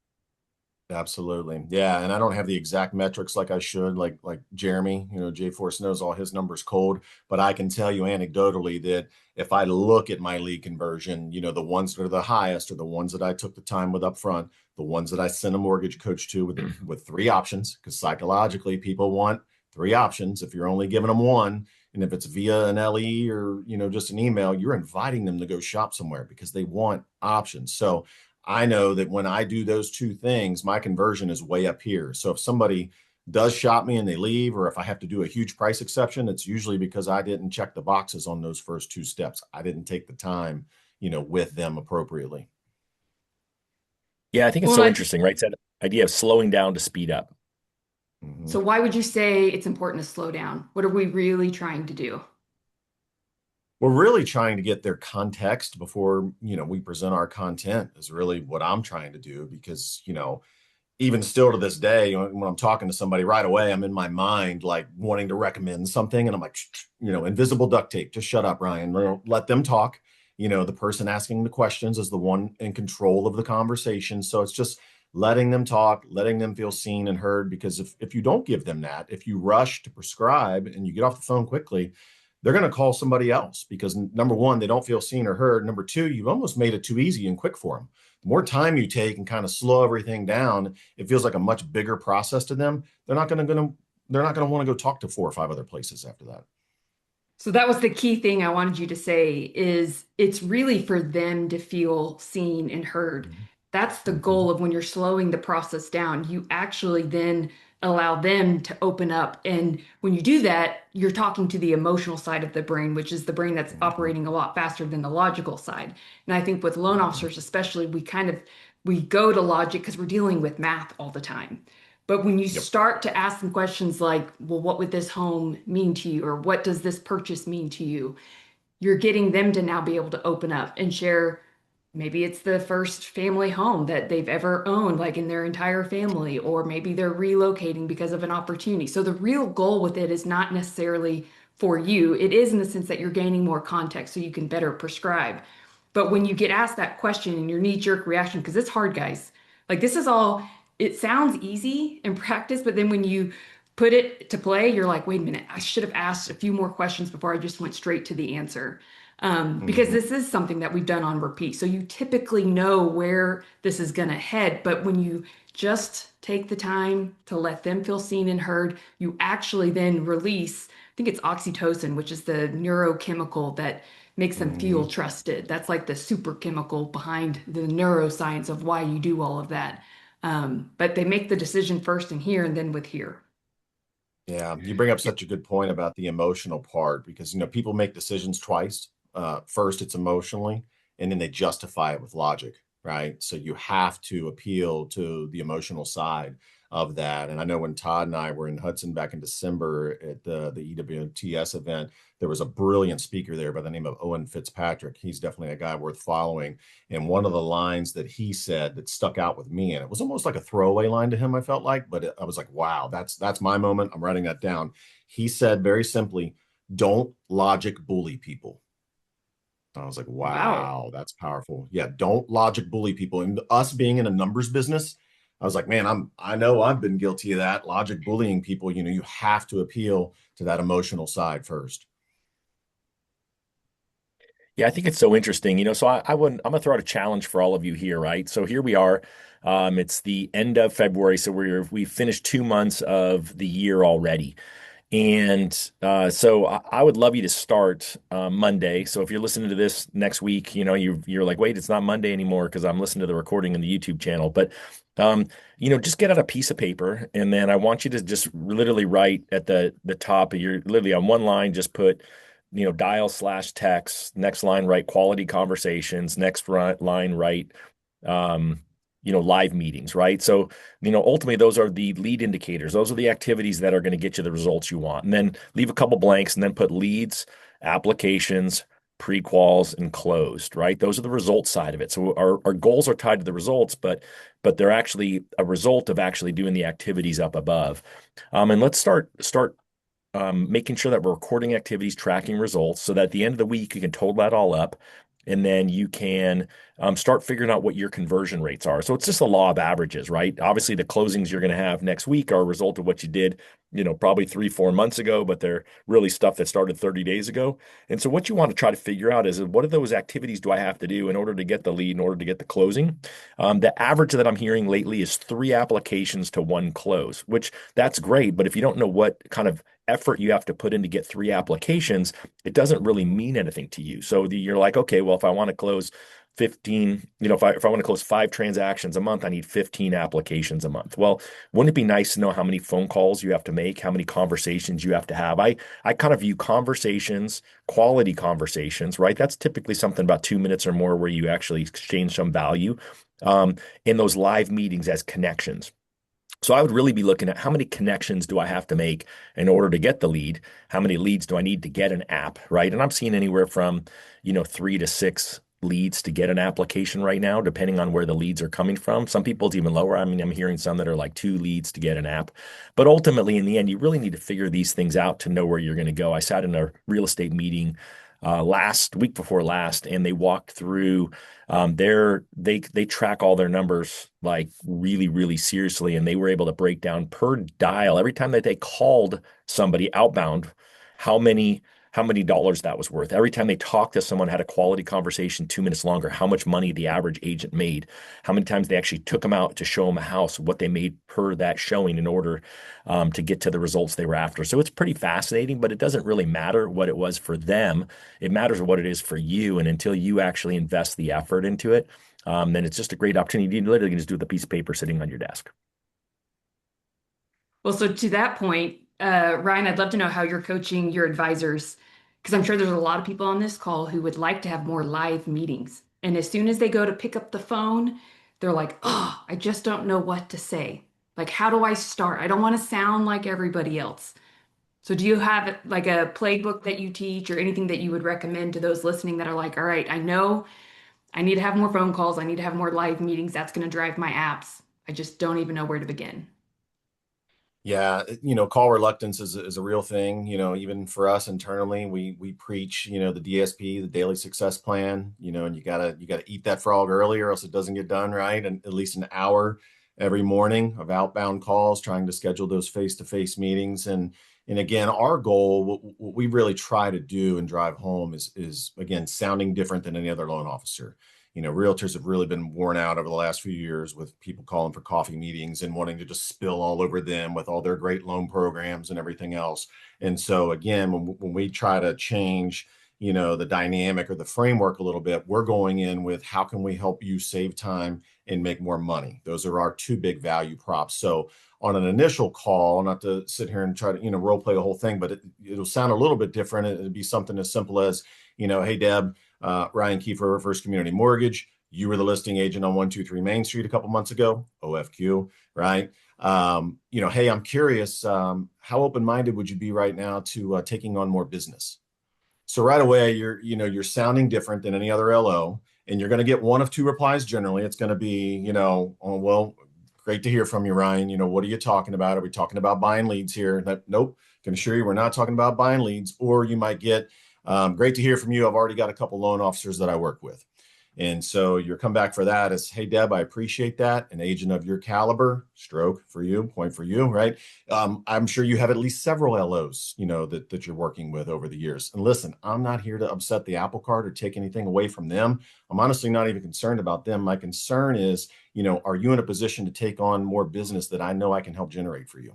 Absolutely. Yeah. And I don't have the exact metrics like I should, like Jeremy, J Force knows all his numbers cold, but I can tell you anecdotally that if I look at my lead conversion, the ones that are the highest are the ones that I took the time with up front, the ones that I sent a mortgage coach to with three options, because psychologically people want three options. If you're only giving them one, and if it's via an LE or, just an email, you're inviting them to go shop somewhere because they want options. So I know that when I do those two things, my conversion is way up here. So if somebody does shop me and they leave, or if I have to do a huge price exception, it's usually because I didn't check the boxes on those first two steps. I didn't take the time, with them appropriately. Yeah, I think it's Well, so interesting, right? It's that idea of slowing down to speed up. Mhm. so why would you say it's important to slow down? What are we really trying to do? We're really trying to get their context before, we present our content is really what I'm trying to do because, even still to this day, when I'm talking to somebody right away, I'm in my mind like wanting to recommend something, and I'm like, invisible duct tape. Just shut up, Ryan. Let them talk. The person asking the questions is the one in control of the conversation. So it's just letting them talk, letting them feel seen and heard. Because if you don't give them that, if you rush to prescribe and you get off the phone quickly, they're going to call somebody else because number one, they don't feel seen or heard. Number two, you've almost made it too easy and quick for them. The more time you take and kind of slow everything down, it feels like a much bigger process to them. They're not going to want to go talk to four or five other places after that. So that was the key thing I wanted you to say is it's really for them to feel seen and heard. That's the Mm-hmm. goal of when you're slowing the process down. You actually then allow them to open up. And when you do that, you're talking to the emotional side of the brain, which is the brain that's Mm-hmm. operating a lot faster than the logical side. And I think with loan Mm-hmm. officers, especially, we go to logic because we're dealing with math all the time. But when you Yep. start to ask them questions like, well, what would this home mean to you? Or what does this purchase mean to you? You're getting them to now be able to open up and share. Maybe it's the first family home that they've ever owned, like in their entire family, or maybe they're relocating because of an opportunity. So the real goal with it is not necessarily for you. It is in the sense that you're gaining more context so you can better prescribe. But when you get asked that question and your knee-jerk reaction, because it's hard, guys, like this is all, it sounds easy in practice, but then when you put it to play, you're like, wait a minute, I should have asked a few more questions before I just went straight to the answer. Because Mm-hmm. this is something that we've done on repeat. So you typically know where this is going to head. But when you just take the time to let them feel seen and heard, you actually then release, I think it's oxytocin, which is the neurochemical that makes them feel Mm-hmm. trusted. That's like the super chemical behind the neuroscience of why you do all of that. But they make the decision first in here and then with here. Yeah, you bring up such a good point about the emotional part because people make decisions twice. First, it's emotionally, and then they justify it with logic, right? So you have to appeal to the emotional side of that. And I know when Todd and I were in Hudson back in December at the EWTS event, there was a brilliant speaker there by the name of Owen Fitzpatrick. He's definitely a guy worth following. And one of the lines that he said that stuck out with me, and it was almost like a throwaway line to him, I felt like, but I was like, wow, that's my moment. I'm writing that down. He said very simply, don't logic bully people. I was like, Wow. wow, that's powerful. Yeah, don't logic bully people. And us being in a numbers business, I was like, man, I know I've been guilty of that. Logic bullying people, you have to appeal to that emotional side first. Yeah, I think it's so interesting. So I'm gonna throw out a challenge for all of you here, right? So here we are. It's the end of February, so we finished 2 months of the year already. And so I would love you to start Monday. So if you're listening to this next week, you're like, wait, it's not Monday anymore because I'm listening to the recording in the YouTube channel. But um, just get out a piece of paper, and then I want you to just literally write at the top of your literally on one line, just put, dial/text. Next line, write quality conversations. Next line, write um, live meetings, right? So ultimately, those are the lead indicators. Those are the activities that are going to get you the results you want. And then leave a couple blanks and then put leads, applications, pre-quals, and closed, right? Those are the results side of it. So our goals are tied to the results, but they're actually a result of actually doing the activities up above. And let's start making sure that we're recording activities, tracking results, so that at the end of the week you can total that all up, and then you can start figuring out what your conversion rates are. So it's just a law of averages, right? Obviously, the closings you're going to have next week are a result of what you did, probably 3, 4 months ago, but they're really stuff that started 30 days ago. And so what you want to try to figure out is what are those activities do I have to do in order to get the lead, in order to get the closing? The average that I'm hearing lately is 3 applications to 1 close, which that's great. But if you don't know what kind of effort you have to put in to get 3 applications, it doesn't really mean anything to you. So you're like, okay, well, if I want to close 15, if I want to close 5 transactions a month, I need 15 applications a month. Well, wouldn't it be nice to know how many phone calls you have to make, how many conversations you have to have? I kind of view conversations, quality conversations, right? That's typically something about 2 minutes or more where you actually exchange some value um, in those live meetings as connections. So I would really be looking at how many connections do I have to make in order to get the lead? How many leads do I need to get an app, right? And I'm seeing anywhere from, 3 to 6 leads to get an application right now, depending on where the leads are coming from. Some people it's even lower. I mean, I'm hearing some that are like 2 leads to get an app. But ultimately, in the end, you really need to figure these things out to know where you're going to go. I sat in a real estate meeting last week before last, and they walked through they track all their numbers like really, really seriously, and they were able to break down per dial every time that they called somebody outbound, how many dollars that was worth. Every time they talked to someone, had a quality conversation 2 minutes longer, how much money the average agent made, how many times they actually took them out to show them a house, what they made per that showing in order to get to the results they were after. So it's pretty fascinating, but it doesn't really matter what it was for them. It matters what it is for you. And until you actually invest the effort into it, then it's just a great opportunity. You literally can just do it with a piece of paper sitting on your desk. Well, so to that point, Ryan, I'd love to know how you're coaching your advisors, because I'm sure there's a lot of people on this call who would like to have more live meetings. And as soon as they go to pick up the phone, they're like, oh, I just don't know what to say. Like, how do I start? I don't want to sound like everybody else. So, do you have like a playbook that you teach or anything that you would recommend to those listening that are like, all right, I know I need to have more phone calls, I need to have more live meetings. That's going to drive my apps. I just don't even know where to begin. Yeah, call reluctance is a real thing. Even for us internally, we preach, the DSP, the daily success plan, and you gotta eat that frog early or else it doesn't get done right. And at least an hour every morning of outbound calls, trying to schedule those face-to-face meetings. And again, our goal, what we really try to do and drive home is again sounding different than any other loan officer. Realtors have really been worn out over the last few years with people calling for coffee meetings and wanting to just spill all over them with all their great loan programs and everything else. And so again, when we try to change, the dynamic or the framework a little bit, we're going in with how can we help you save time and make more money? Those are our two big value props. So on an initial call, not to sit here and try to, role play the whole thing, but it'll sound a little bit different. It'd be something as simple as, hey, Deb, Ryan Kiefer, First Community Mortgage. You were the listing agent on 123 Main Street a couple months ago, OFQ, right? Hey, I'm curious, how open-minded would you be right now to taking on more business? So right away, you're sounding different than any other LO, and you're going to get one of two replies generally. It's going to be, oh, well, great to hear from you, Ryan. What are you talking about? Are we talking about buying leads here? Nope. Can assure you we're not talking about buying leads. Or you might get, great to hear from you. I've already got a couple loan officers that I work with. And so your comeback for that is, hey, Deb, I appreciate that. An agent of your caliber, stroke for you, point for you, right? I'm sure you have at least several LOs, that you're working with over the years. And listen, I'm not here to upset the apple cart or take anything away from them. I'm honestly not even concerned about them. My concern is, are you in a position to take on more business that I know I can help generate for you?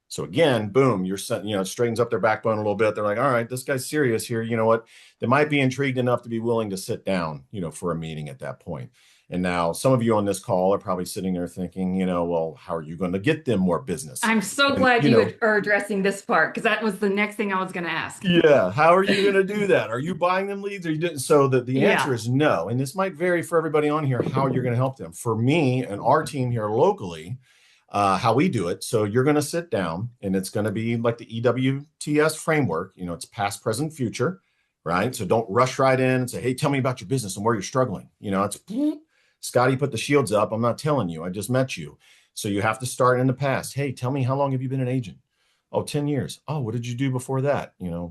So again, boom, you're setting, it straightens up their backbone a little bit. They're like, all right, this guy's serious here. You know what? They might be intrigued enough to be willing to sit down, for a meeting at that point. And now some of you on this call are probably sitting there thinking, well, how are you going to get them more business? I'm so And, glad you are addressing this part because that was the next thing I was going to ask. yeah, how are you going to do that? Are you buying them leads or you didn't? So the answer Yeah. is no. And this might vary for everybody on here, how you're going to help them. For me and our team here locally, how we do it. So you're going to sit down and it's going to be like the EWTS framework. It's past, present, future, right? So don't rush right in and say, hey, tell me about your business and where you're struggling. It's Scotty put the shields up. I'm not telling you. I just met you. So you have to start in the past. Hey, tell me, how long have you been an agent? Oh, 10 years. Oh, what did you do before that? Blah,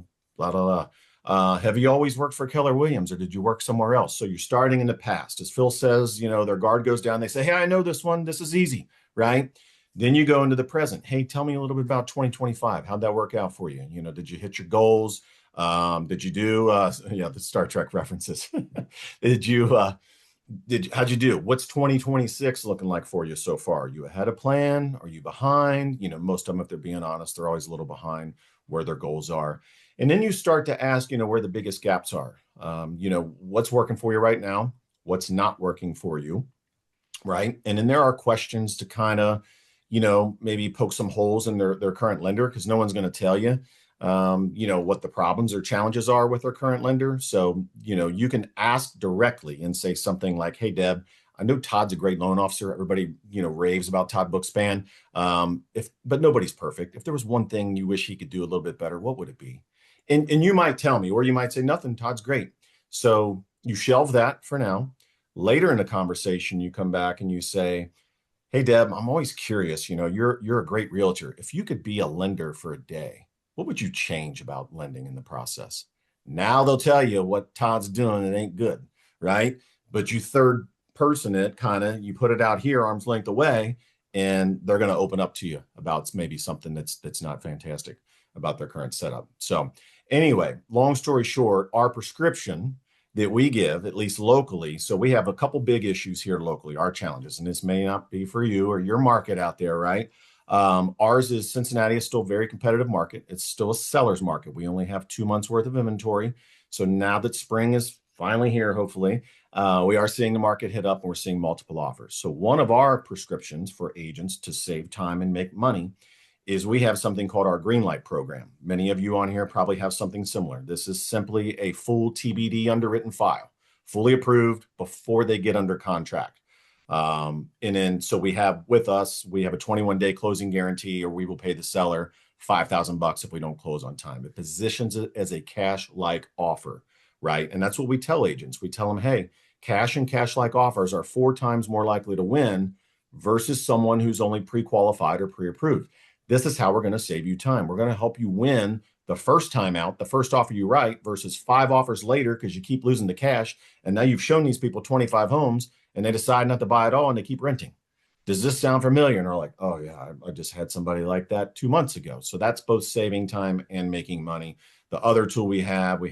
blah, blah. Have you always worked for Keller Williams or did you work somewhere else? So you're starting in the past. As Phil says, their guard goes down. They say, hey, I know this one. This is easy, right? Then you go into the present. Hey, tell me a little bit about 2025. How'd that work out for you? Did you hit your goals? Did you do, the Star Trek references. Did you, how'd you do? What's 2026 looking like for you so far? Are you ahead of plan? Are you behind? Most of them, if they're being honest, they're always a little behind where their goals are. And then you start to ask, where the biggest gaps are. What's working for you right now? What's not working for you? Right. And then there are questions to kind of, maybe poke some holes in their current lender because no one's going to tell you, what the problems or challenges are with their current lender. So, you can ask directly and say something like, hey, Deb, I know Todd's a great loan officer. Everybody, raves about Todd Bookspan. But nobody's perfect. If there was one thing you wish he could do a little bit better, what would it be? And you might tell me, or you might say nothing, Todd's great. So you shelve that for now. Later in the conversation, you come back and you say, hey, Deb, I'm always curious. You're a great realtor. If you could be a lender for a day, what would you change about lending in the process? Now they'll tell you what Todd's doing. It ain't good, right? But you third person it kind of, you put it out here arm's length away, and they're going to open up to you about maybe something that's not fantastic about their current setup. So anyway, long story short, our prescription that we give, at least locally. So we have a couple big issues here locally, our challenges, and this may not be for you or your market out there, right? Ours is Cincinnati is still a very competitive market. It's still a seller's market. We only have 2 months worth of inventory. So now that spring is finally here, hopefully, we are seeing the market hit up and we're seeing multiple offers. So one of our prescriptions for agents to save time and make money is we have something called our green light program. Many of you on here probably have something similar. This is simply a full TBD underwritten file, fully approved before they get under contract. And then, so we have with us, we have a 21-day closing guarantee, or we will pay the seller $5,000 if we don't close on time. It positions it as a cash-like offer, right? And that's what we tell agents. We tell them, hey, cash and cash-like offers are 4 times more likely to win versus someone who's only pre-qualified or pre-approved. This is how we're going to save you time. We're going to help you win the first time out, the first offer you write versus 5 offers later because you keep losing the cash. And now you've shown these people 25 homes and they decide not to buy at all and they keep renting. Does this sound familiar? And they're like, oh, yeah, I just had somebody like that 2 months ago. So that's both saving time and making money. The other tool we have,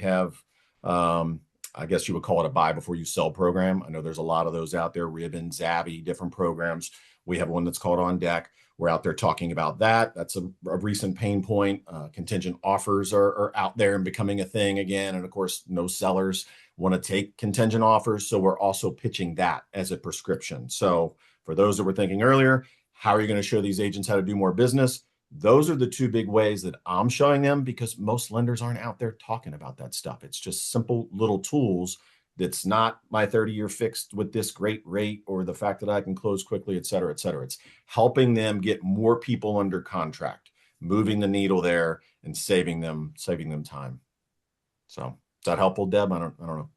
I guess you would call it a buy before you sell program. I know there's a lot of those out there, Ribbon, Zabby, different programs. We have one that's called On Deck. We're out there talking about that. That's a recent pain point. Contingent offers are out there and becoming a thing again. And of course, no sellers want to take contingent offers. So we're also pitching that as a prescription. So for those that were thinking earlier, how are you going to show these agents how to do more business? Those are the 2 big ways that I'm showing them because most lenders aren't out there talking about that stuff. It's just simple little tools. That's not my 30-year fixed with this great rate or the fact that I can close quickly, et cetera, et cetera. It's helping them get more people under contract, moving the needle there and saving them time. So is that helpful, Deb? I don't know.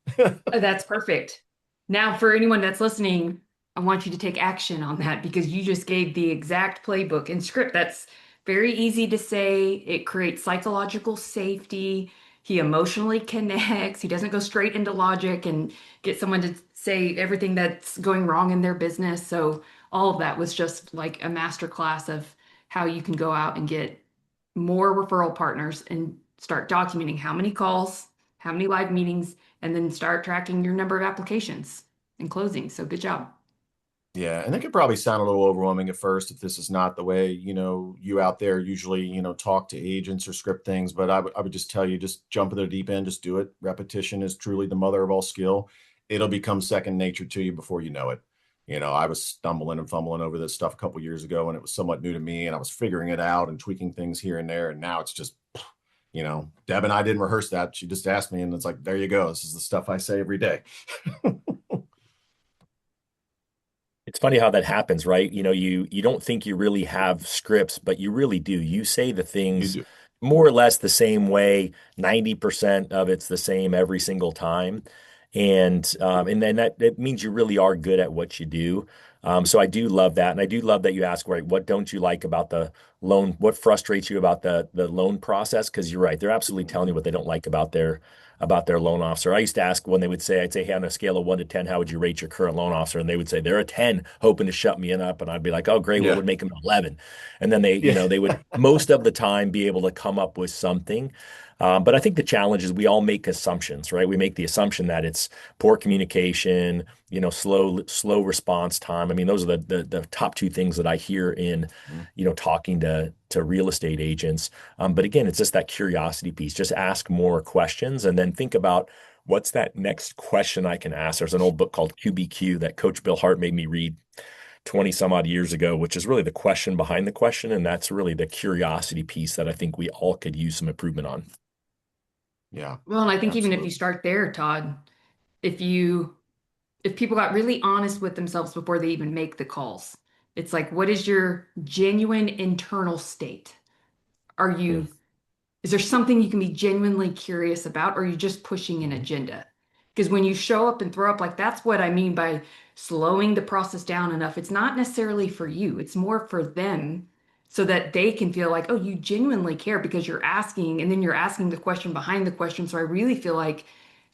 That's perfect. Now, for anyone that's listening, I want you to take action on that because you just gave the exact playbook and script. That's very easy to say. It creates psychological safety. He emotionally connects. He doesn't go straight into logic and get someone to say everything that's going wrong in their business. So all of that was just like a master class of how you can go out and get more referral partners and start documenting how many calls, how many live meetings, and then start tracking your number of applications and closing. So good job. Yeah, and it could probably sound a little overwhelming at first if this is not the way, you out there usually, talk to agents or script things. But I would just tell you, just jump in the deep end, just do it. Repetition is truly the mother of all skill. It'll become second nature to you before you know it. I was stumbling and fumbling over this stuff a couple years ago, and it was somewhat new to me, and I was figuring it out and tweaking things here and there. And now it's just, Deb and I didn't rehearse that. She just asked me, and it's like, there you go. This is the stuff I say every day. It's funny how that happens, right? You don't think you really have scripts, but you really do. You say the You things do. more or less the same way. 90% of it's the same every single time. And then that means you really are good at what you do. So I do love that. And I do love that you ask, right, what don't you like about the loan? What frustrates you about the loan process? Because you're right, they're absolutely telling you what they don't like about their loan officer. I used to ask when they would say, I'd say, hey, on a scale of 1 to 10, how would you rate your current loan officer? And they would say they're a 10, hoping to shut me up. And I'd be like, oh, great, what Yeah. would make them an 11? And then Yeah. they would most of the time be able to come up with something. But I think the challenge is we all make assumptions, right? We make the assumption that it's poor communication, slow response time. I mean, those are the top two things that I hear in, talking to real estate agents. But again, it's just that curiosity piece. Just ask more questions and then think about what's that next question I can ask. There's an old book called QBQ that Coach Bill Hart made me read 20 some odd years ago, which is really the question behind the question. And that's really the curiosity piece that I think we all could use some improvement on. Yeah, Well, and I think even if you absolutely. start there, Todd, if you if people got really honest with themselves before they even make the calls, it's like, what is your genuine internal state? Are Mm, you Is there something you can be genuinely curious about, or are you just pushing an mhm. agenda? Because when you show up and throw up, like that's what I mean by slowing the process down enough. It's not necessarily for you, it's more for them so that they can feel like, oh, you genuinely care because you're asking, and then you're asking the question behind the question. So I really feel like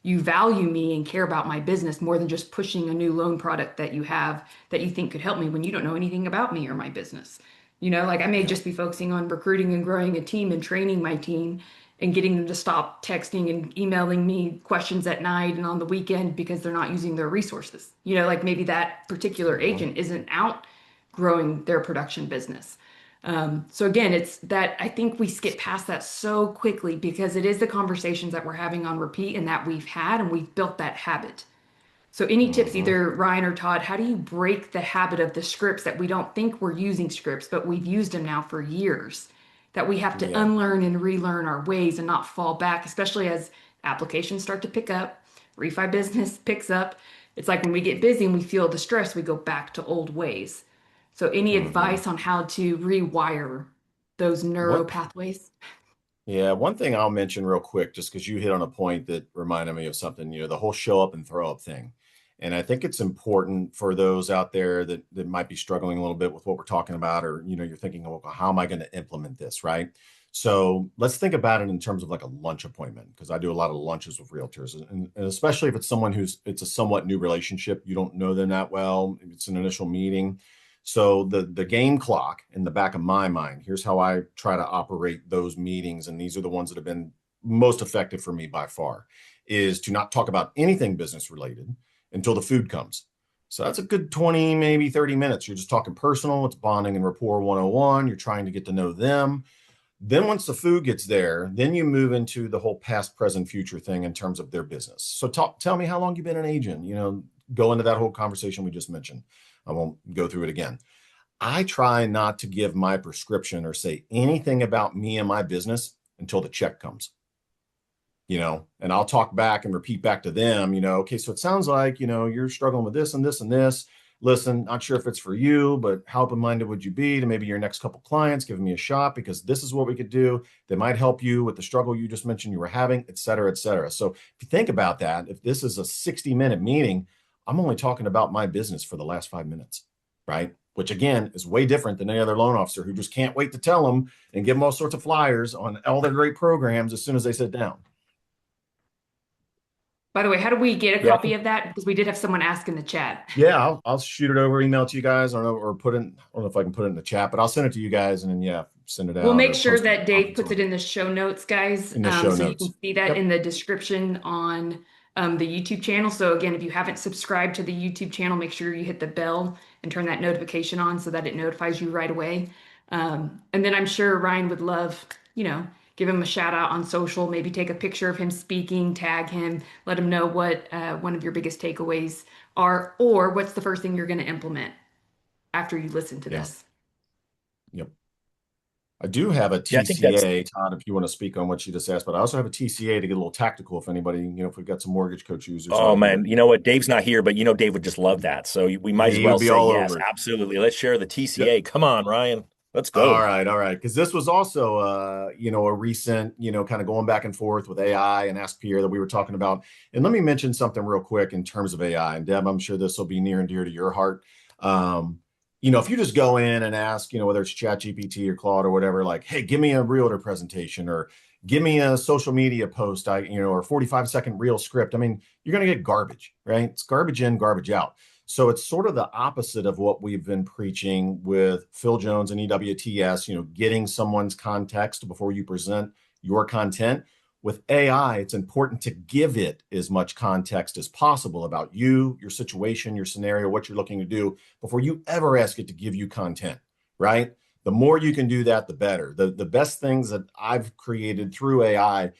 you value me and care about my business more than just pushing a new loan product that you have that you think could help me when you don't know anything about me or my business. Like I may Yeah. just be focusing on recruiting and growing a team and training my team and getting them to stop texting and emailing me questions at night and on the weekend because they're not using their resources. Like maybe that particular Mhm. agent isn't out growing their production business. So again, it's that I think we skip past that so quickly because it is the conversations that we're having on repeat and that we've had and we've built that habit. So, any tips, Mhm. either Ryan or Todd, how do you break the habit of the scripts that we don't think we're using scripts, but we've used them now for years, that we have to Yeah. unlearn and relearn our ways and not fall back, especially as applications start to pick up, refi business picks up. It's like when we get busy and we feel the stress, we go back to old ways. So, any Mhm. advice on how to rewire those neuro One, pathways? yeah, one thing I'll mention real quick, just because you hit on a point that reminded me of something, the whole show up and throw up thing. And I think it's important for those out there that might be struggling a little bit with what we're talking about, or, you're thinking, well, how am I going to implement this, right? So let's think about it in terms of like a lunch appointment, because I do a lot of lunches with realtors, and especially if it's someone it's a somewhat new relationship, you don't know them that well, it's an initial meeting. So the game clock in the back of my mind, here's how I try to operate those meetings, and these are the ones that have been most effective for me by far, is to not talk about anything business related until the food comes. So that's a good 20, maybe 30 minutes. You're just talking personal, it's bonding and rapport 101. You're trying to get to know them. Then once the food gets there, then you move into the whole past, present, future thing in terms of their business. So tell me how long you've been an agent, go into that whole conversation we just mentioned. I won't go through it again. I try not to give my prescription or say anything about me and my business until the check comes, and I'll talk back and repeat back to them, okay, so it sounds like, you're struggling with this and this and this. Listen, not sure if it's for you, but how open-minded would you be to maybe your next couple clients giving me a shot, because this is what we could do that might help you with the struggle you just mentioned you were having, et cetera, et cetera. So if you think about that, if this is a 60-minute meeting, I'm only talking about my business for the last 5 minutes, right? Which again is way different than any other loan officer who just can't wait to tell them and give them all sorts of flyers on all their great programs as soon as they sit down. By the way, how do we get a Yeah, I copy think of that? Because we did have someone ask in the chat. Yeah, I'll shoot it over email to you guys. I don't know, or I don't know if I can put it in the chat, but I'll send it to you guys, and then yeah, send it We'll out make or sure post it that Dave comments puts on it in the show notes, guys. in the show So you can notes. see that Yep. in the description on the YouTube channel. So again, if you haven't subscribed to the YouTube channel, make sure you hit the bell and turn that notification on so that it notifies you right away. And then I'm sure Ryan would love, give him a shout out on social, maybe take a picture of him speaking, tag him, let him know what one of your biggest takeaways are, or what's the first thing you're going to implement after you listen to Yeah. this. Yep. I do have a Yeah, I think that's TCA, Todd, if you want to speak on what you just asked, but I also have a TCA to get a little tactical if anybody, if we've got some mortgage coach users Oh out man, here. you know what? Dave's not here, but Dave would just love that. So we might as He well would be say all yes, over it. absolutely. Let's share the Yep. TCA. Come on, Ryan. Let's All go. right, all right. Because this was also, a recent, kind of going back and forth with AI and Ask Pierre that we were talking about. And let me mention something real quick in terms of AI. And Deb, I'm sure this will be near and dear to your heart. Um, if you just go in and ask, whether it's ChatGPT or Claude or whatever, like, hey, give me a realtor presentation or give me a social media post, or 45-second reel script. I mean, you're going to get garbage, right? It's garbage in, garbage out. So it's sort of the opposite of what we've been preaching with Phil Jones and EWTS, getting someone's context before you present your content. With AI, it's important to give it as much context as possible about you, your situation, your scenario, what you're looking to do before you ever ask it to give you content, right? The more you can do that, the better. The best things that I've created through AI,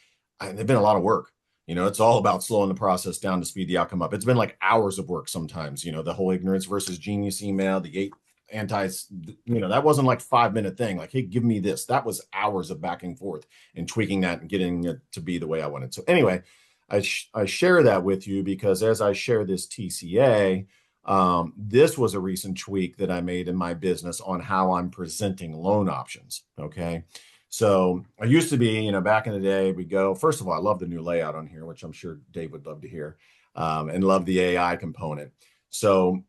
they've been a lot of work. It's all about slowing the process down to speed the outcome up. It's been like hours of work sometimes, the whole ignorance versus genius email, the 8 anti, that wasn't like 5-minute thing. Like, hey, give me this. That was hours of back and forth and tweaking that and getting it to be the way I wanted. So anyway, I share that with you because as I share this TCA, this was a recent tweak that I made in my business on how I'm presenting loan options. Okay. So I used to be, back in the day, we go, first of all, I love the new layout on here, which I'm sure Dave would love to hear, and love the AI component. So,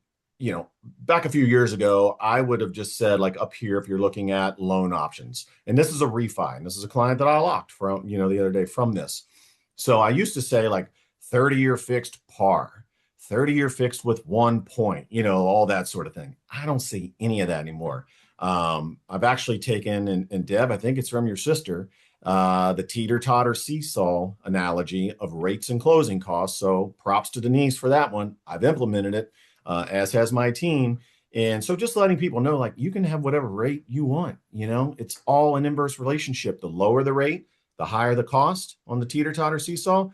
back a few years ago, I would have just said, like up here, if you're looking at loan options, and this is a refi, and this is a client that I locked from, the other day from this. So I used to say like 30-year fixed par, 30-year fixed with 1 point, all that sort of thing. I don't see any of that anymore. I've actually taken, and Deb, I think it's from your sister, the teeter-totter seesaw analogy of rates and closing costs. So props to Denise for that one. I've implemented it, as has my team. And so just letting people know, like, you can have whatever rate you want, it's all an inverse relationship. The lower the rate, the higher the cost on the teeter-totter seesaw,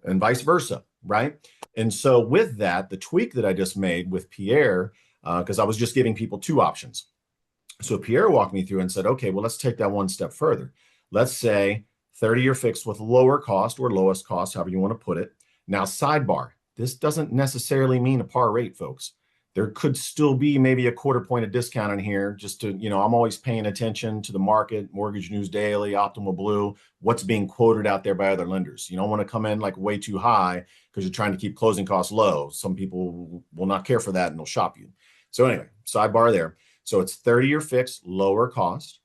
and vice versa, right? And so with that, the tweak that I just made with Pierre, because I was just giving people two options. So Pierre walked me through and said, okay, well, let's take that one step further. Let's say 30-year fixed with lower cost or lowest cost, however you want to put it. Now, sidebar, this doesn't necessarily mean a par rate, folks. There could still be maybe a quarter point of discount in here just to, I'm always paying attention to the market, Mortgage News Daily, Optimal Blue, what's being quoted out there by other lenders. You don't want to come in like way too high because you're trying to keep closing costs low. Some people will not care for that and they'll shop you. So anyway, sidebar there. So it's 30-year fixed, lower cost,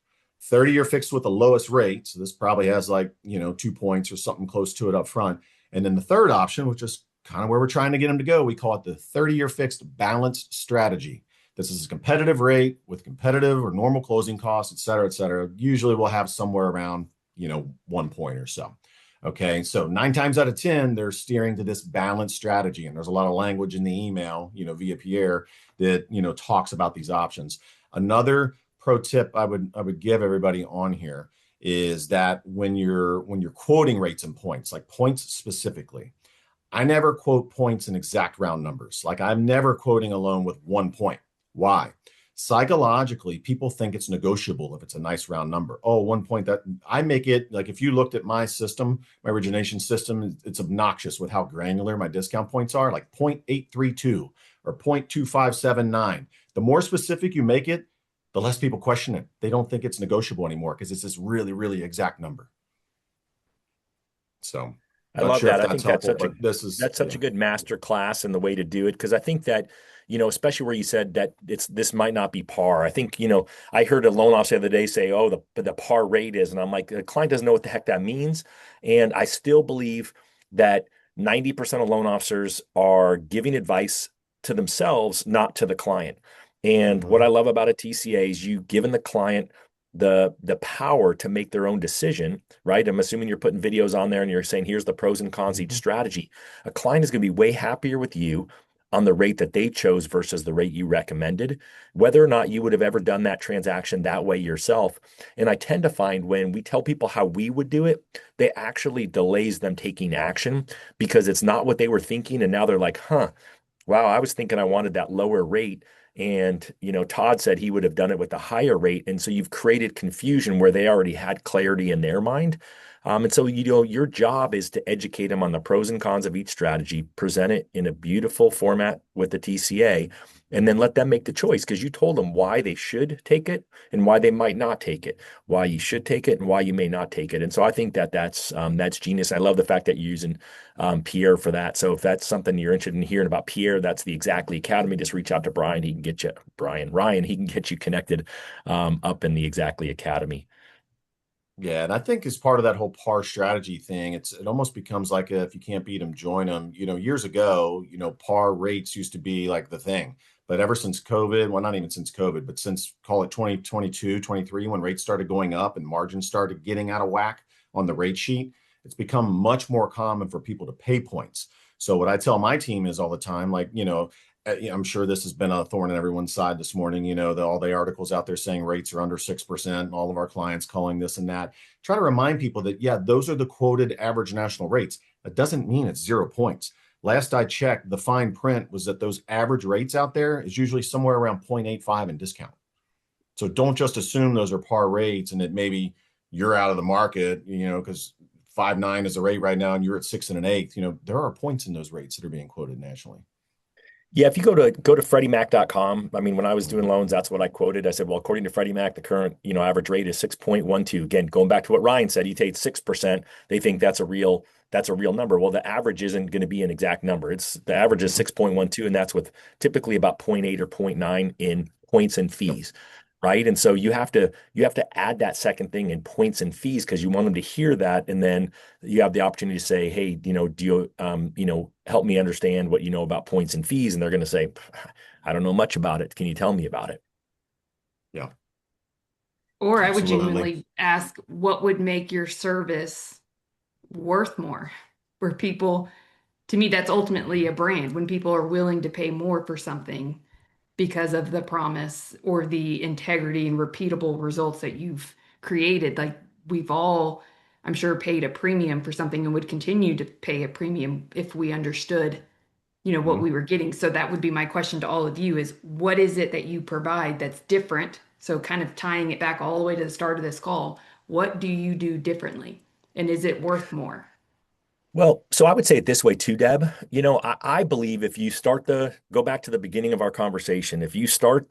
30-year fixed with the lowest rate. So this probably has like, 2 points or something close to it up front. And then the third option, which is kind of where we're trying to get them to go, we call it the 30-year fixed balanced strategy. This is a competitive rate with competitive or normal closing costs, et cetera, et cetera. Usually we'll have somewhere around, 1 point or so. Okay, so 9 times out of 10, they're steering to this balanced strategy. And there's a lot of language in the email, via Pierre that, talks about these options. Another pro tip I would give everybody on here is that when you're quoting rates and points, like points specifically, I never quote points in exact round numbers. Like I'm never quoting a loan with 1 point. Why? Psychologically, people think it's negotiable if it's a nice round number. Oh, 1 point, that I make it like if you looked at my system, my origination system, it's obnoxious with how granular my discount points are, like 0.832 or 0.2579. The more specific you make it, the less people question it. They don't think it's negotiable anymore because it's this really, really exact number. So I not love sure if that. I that's think that's helpful, such a but this is, that's such yeah. a good master class and the way to do it because I think that especially where you said that this might not be par. I think I heard a loan officer the other day say, "Oh, the par rate is," and I'm like, the client doesn't know what the heck that means, and I still believe that 90% of loan officers are giving advice to themselves, not to the client. And what I Mhm. love about a TCA is you giving the client the power to make their own decision, right? I'm assuming you're putting videos on there and you're saying, here's the pros and cons of each strategy. A client is going to be way happier with you on the rate that they chose versus the rate you recommended, whether or not you would have ever done that transaction that way yourself. And I tend to find when we tell people how we would do it, they actually delays them taking action because it's not what they were thinking. And now they're like, huh, wow, I was thinking I wanted that lower rate. And, Todd said he would have done it with a higher rate. And so you've created confusion where they already had clarity in their mind. And so, your job is to educate them on the pros and cons of each strategy, present it in a beautiful format with the TCA, and then let them make the choice because you told them why they should take it and why they might not take it, why you should take it and why you may not take it. And so I think that's genius. I love the fact that you're using Pierre for that. So if that's something you're interested in hearing about Pierre, that's the Exactly Academy. Just reach out to Brian. He can get you, Ryan, he can get you connected up in the Exactly Academy. Yeah, and I think as part of that whole par strategy thing, it almost becomes like if you can't beat them, join them. Years ago, par rates used to be like the thing. But ever since COVID, well, not even since COVID, but since call it 2022, 23, when rates started going up and margins started getting out of whack on the rate sheet, it's become much more common for people to pay points. So what I tell my team is all the time, like, I'm sure this has been a thorn in everyone's side this morning. All the articles out there saying rates are under 6%, all of our clients calling this and that. Try to remind people that, yeah, those are the quoted average national rates. That doesn't mean it's 0 points. Last I checked, the fine print was that those average rates out there is usually somewhere around 0.85 in discount. So don't just assume those are par rates and that maybe you're out of the market, because 5.9 is the rate right now and you're at 6 1/8. There are points in those rates that are being quoted nationally. Yeah, if you go to FreddieMac.com, I mean, when I was doing loans, that's what I quoted. I said, well, according to Freddie Mac, the current, average rate is 6.12. Again, going back to what Ryan said, he takes 6%. They think that's a real number. Well, the average isn't going to be an exact number. It's the average is 6.12, and that's with typically about zero point 0.8 or zero point 0.9 in points and Yep. fees. Right. And so you have to add that second thing in points and fees because you want them to hear that. And then you have the opportunity to say, hey, do you, help me understand what you know about points and fees? And they're going to say, I don't know much about it. Can you tell me about it? Yeah, Or I would absolutely. genuinely ask, what would make your service worth more? Where people, to me, that's ultimately a brand when people are willing to pay more for something because of the promise or the integrity and repeatable results that you've created. Like we've all, I'm sure, paid a premium for something and would continue to pay a premium if we understood, what we Mhm. were getting. So that would be my question to all of you is what is it that you provide that's different? So kind of tying it back all the way to the start of this call, what do you do differently? And is it worth more? Well, so I would say it this way too, Deb. I believe if you go back to the beginning of our conversation, if you start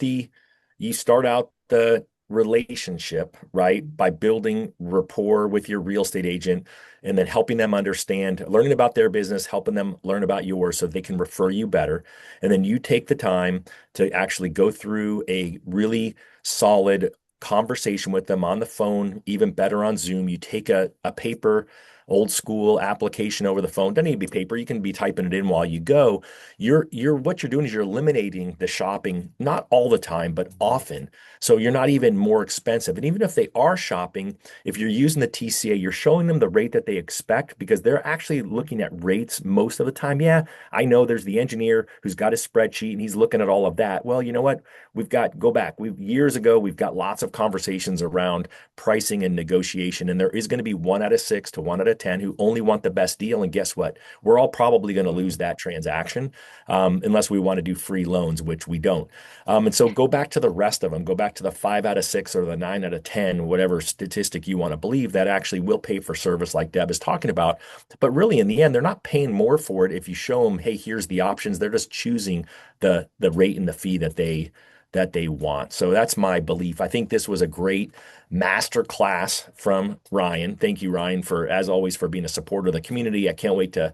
out the relationship, right, by building rapport with your real estate agent and then helping them understand, learning about their business, helping them learn about yours so they can refer you better. And then you take the time to actually go through a really solid conversation with them on the phone, even better on Zoom. You take a paper old school application over the phone. Doesn't need to be paper. You can be typing it in while you go. What you're doing is you're eliminating the shopping, not all the time, but often. So you're not even more expensive. And even if they are shopping, if you're using the TCA, you're showing them the rate that they expect because they're actually looking at rates most of the time. Yeah, I know there's the engineer who's got his spreadsheet and he's looking at all of that. Well, you know what? Go back. Years ago, we've got lots of conversations around pricing and negotiation. And there is going to be 1 out of 6 to 1 out of 10 who only want the best deal. And guess what? We're all probably going to lose that transaction unless we want to do free loans, which we don't. And so go back to the rest of them. Go back to the 5 out of 6 or the 9 out of 10, whatever statistic you want to believe that actually will pay for service like Deb is talking about. But really, in the end, they're not paying more for it if you show them, hey, here's the options. They're just choosing the rate and the fee that they want. So that's my belief. I think this was a great master class from Ryan. Thank you, Ryan, as always, for being a supporter of the community. I can't wait to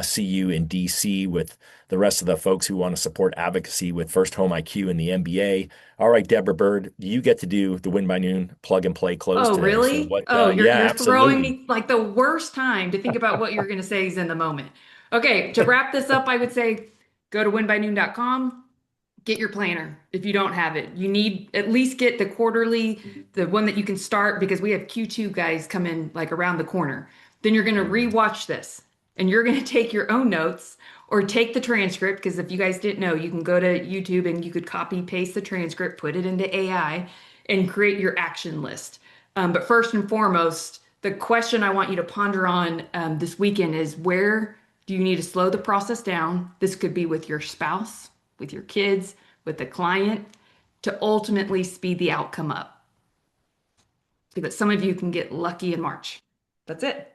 see you in DC with the rest of the folks who want to support advocacy with First Home IQ and the MBA. All right, Deborah Bird, you get to do the Win by Noon plug and play close Oh, today. So really? what? Oh, you're Yeah, you're throwing absolutely. me like the worst time to think about what you're going to say is in the moment. Okay, to wrap this up, I would say go to winbynoon.com, get your planner if you don't have it. You need at least get the quarterly, the one that you can start because we have Q2 guys come in like around the corner. Then you're going to Mhm. rewatch this and you're going to take your own notes or take the transcript because if you guys didn't know, you can go to YouTube and you could copy paste the transcript, put it into AI and create your action list. But first and foremost, the question I want you to ponder on this weekend is where do you need to slow the process down? This could be with your spouse, with your kids, with the client to ultimately speed the outcome up so that some of you can get lucky in March. That's it.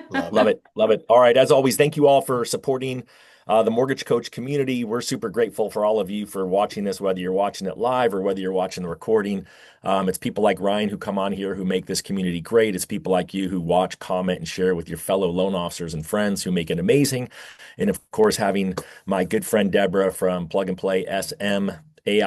Love it. Love it. Love it. All right. As always, thank you all for supporting the Mortgage Coach community. We're super grateful for all of you for watching this, whether you're watching it live or whether you're watching the recording. It's people like Ryan who come on here who make this community great. It's people like you who watch, comment, and share with your fellow loan officers and friends who make it amazing. And of course, having my good friend Deborah from Plug and Play SM AI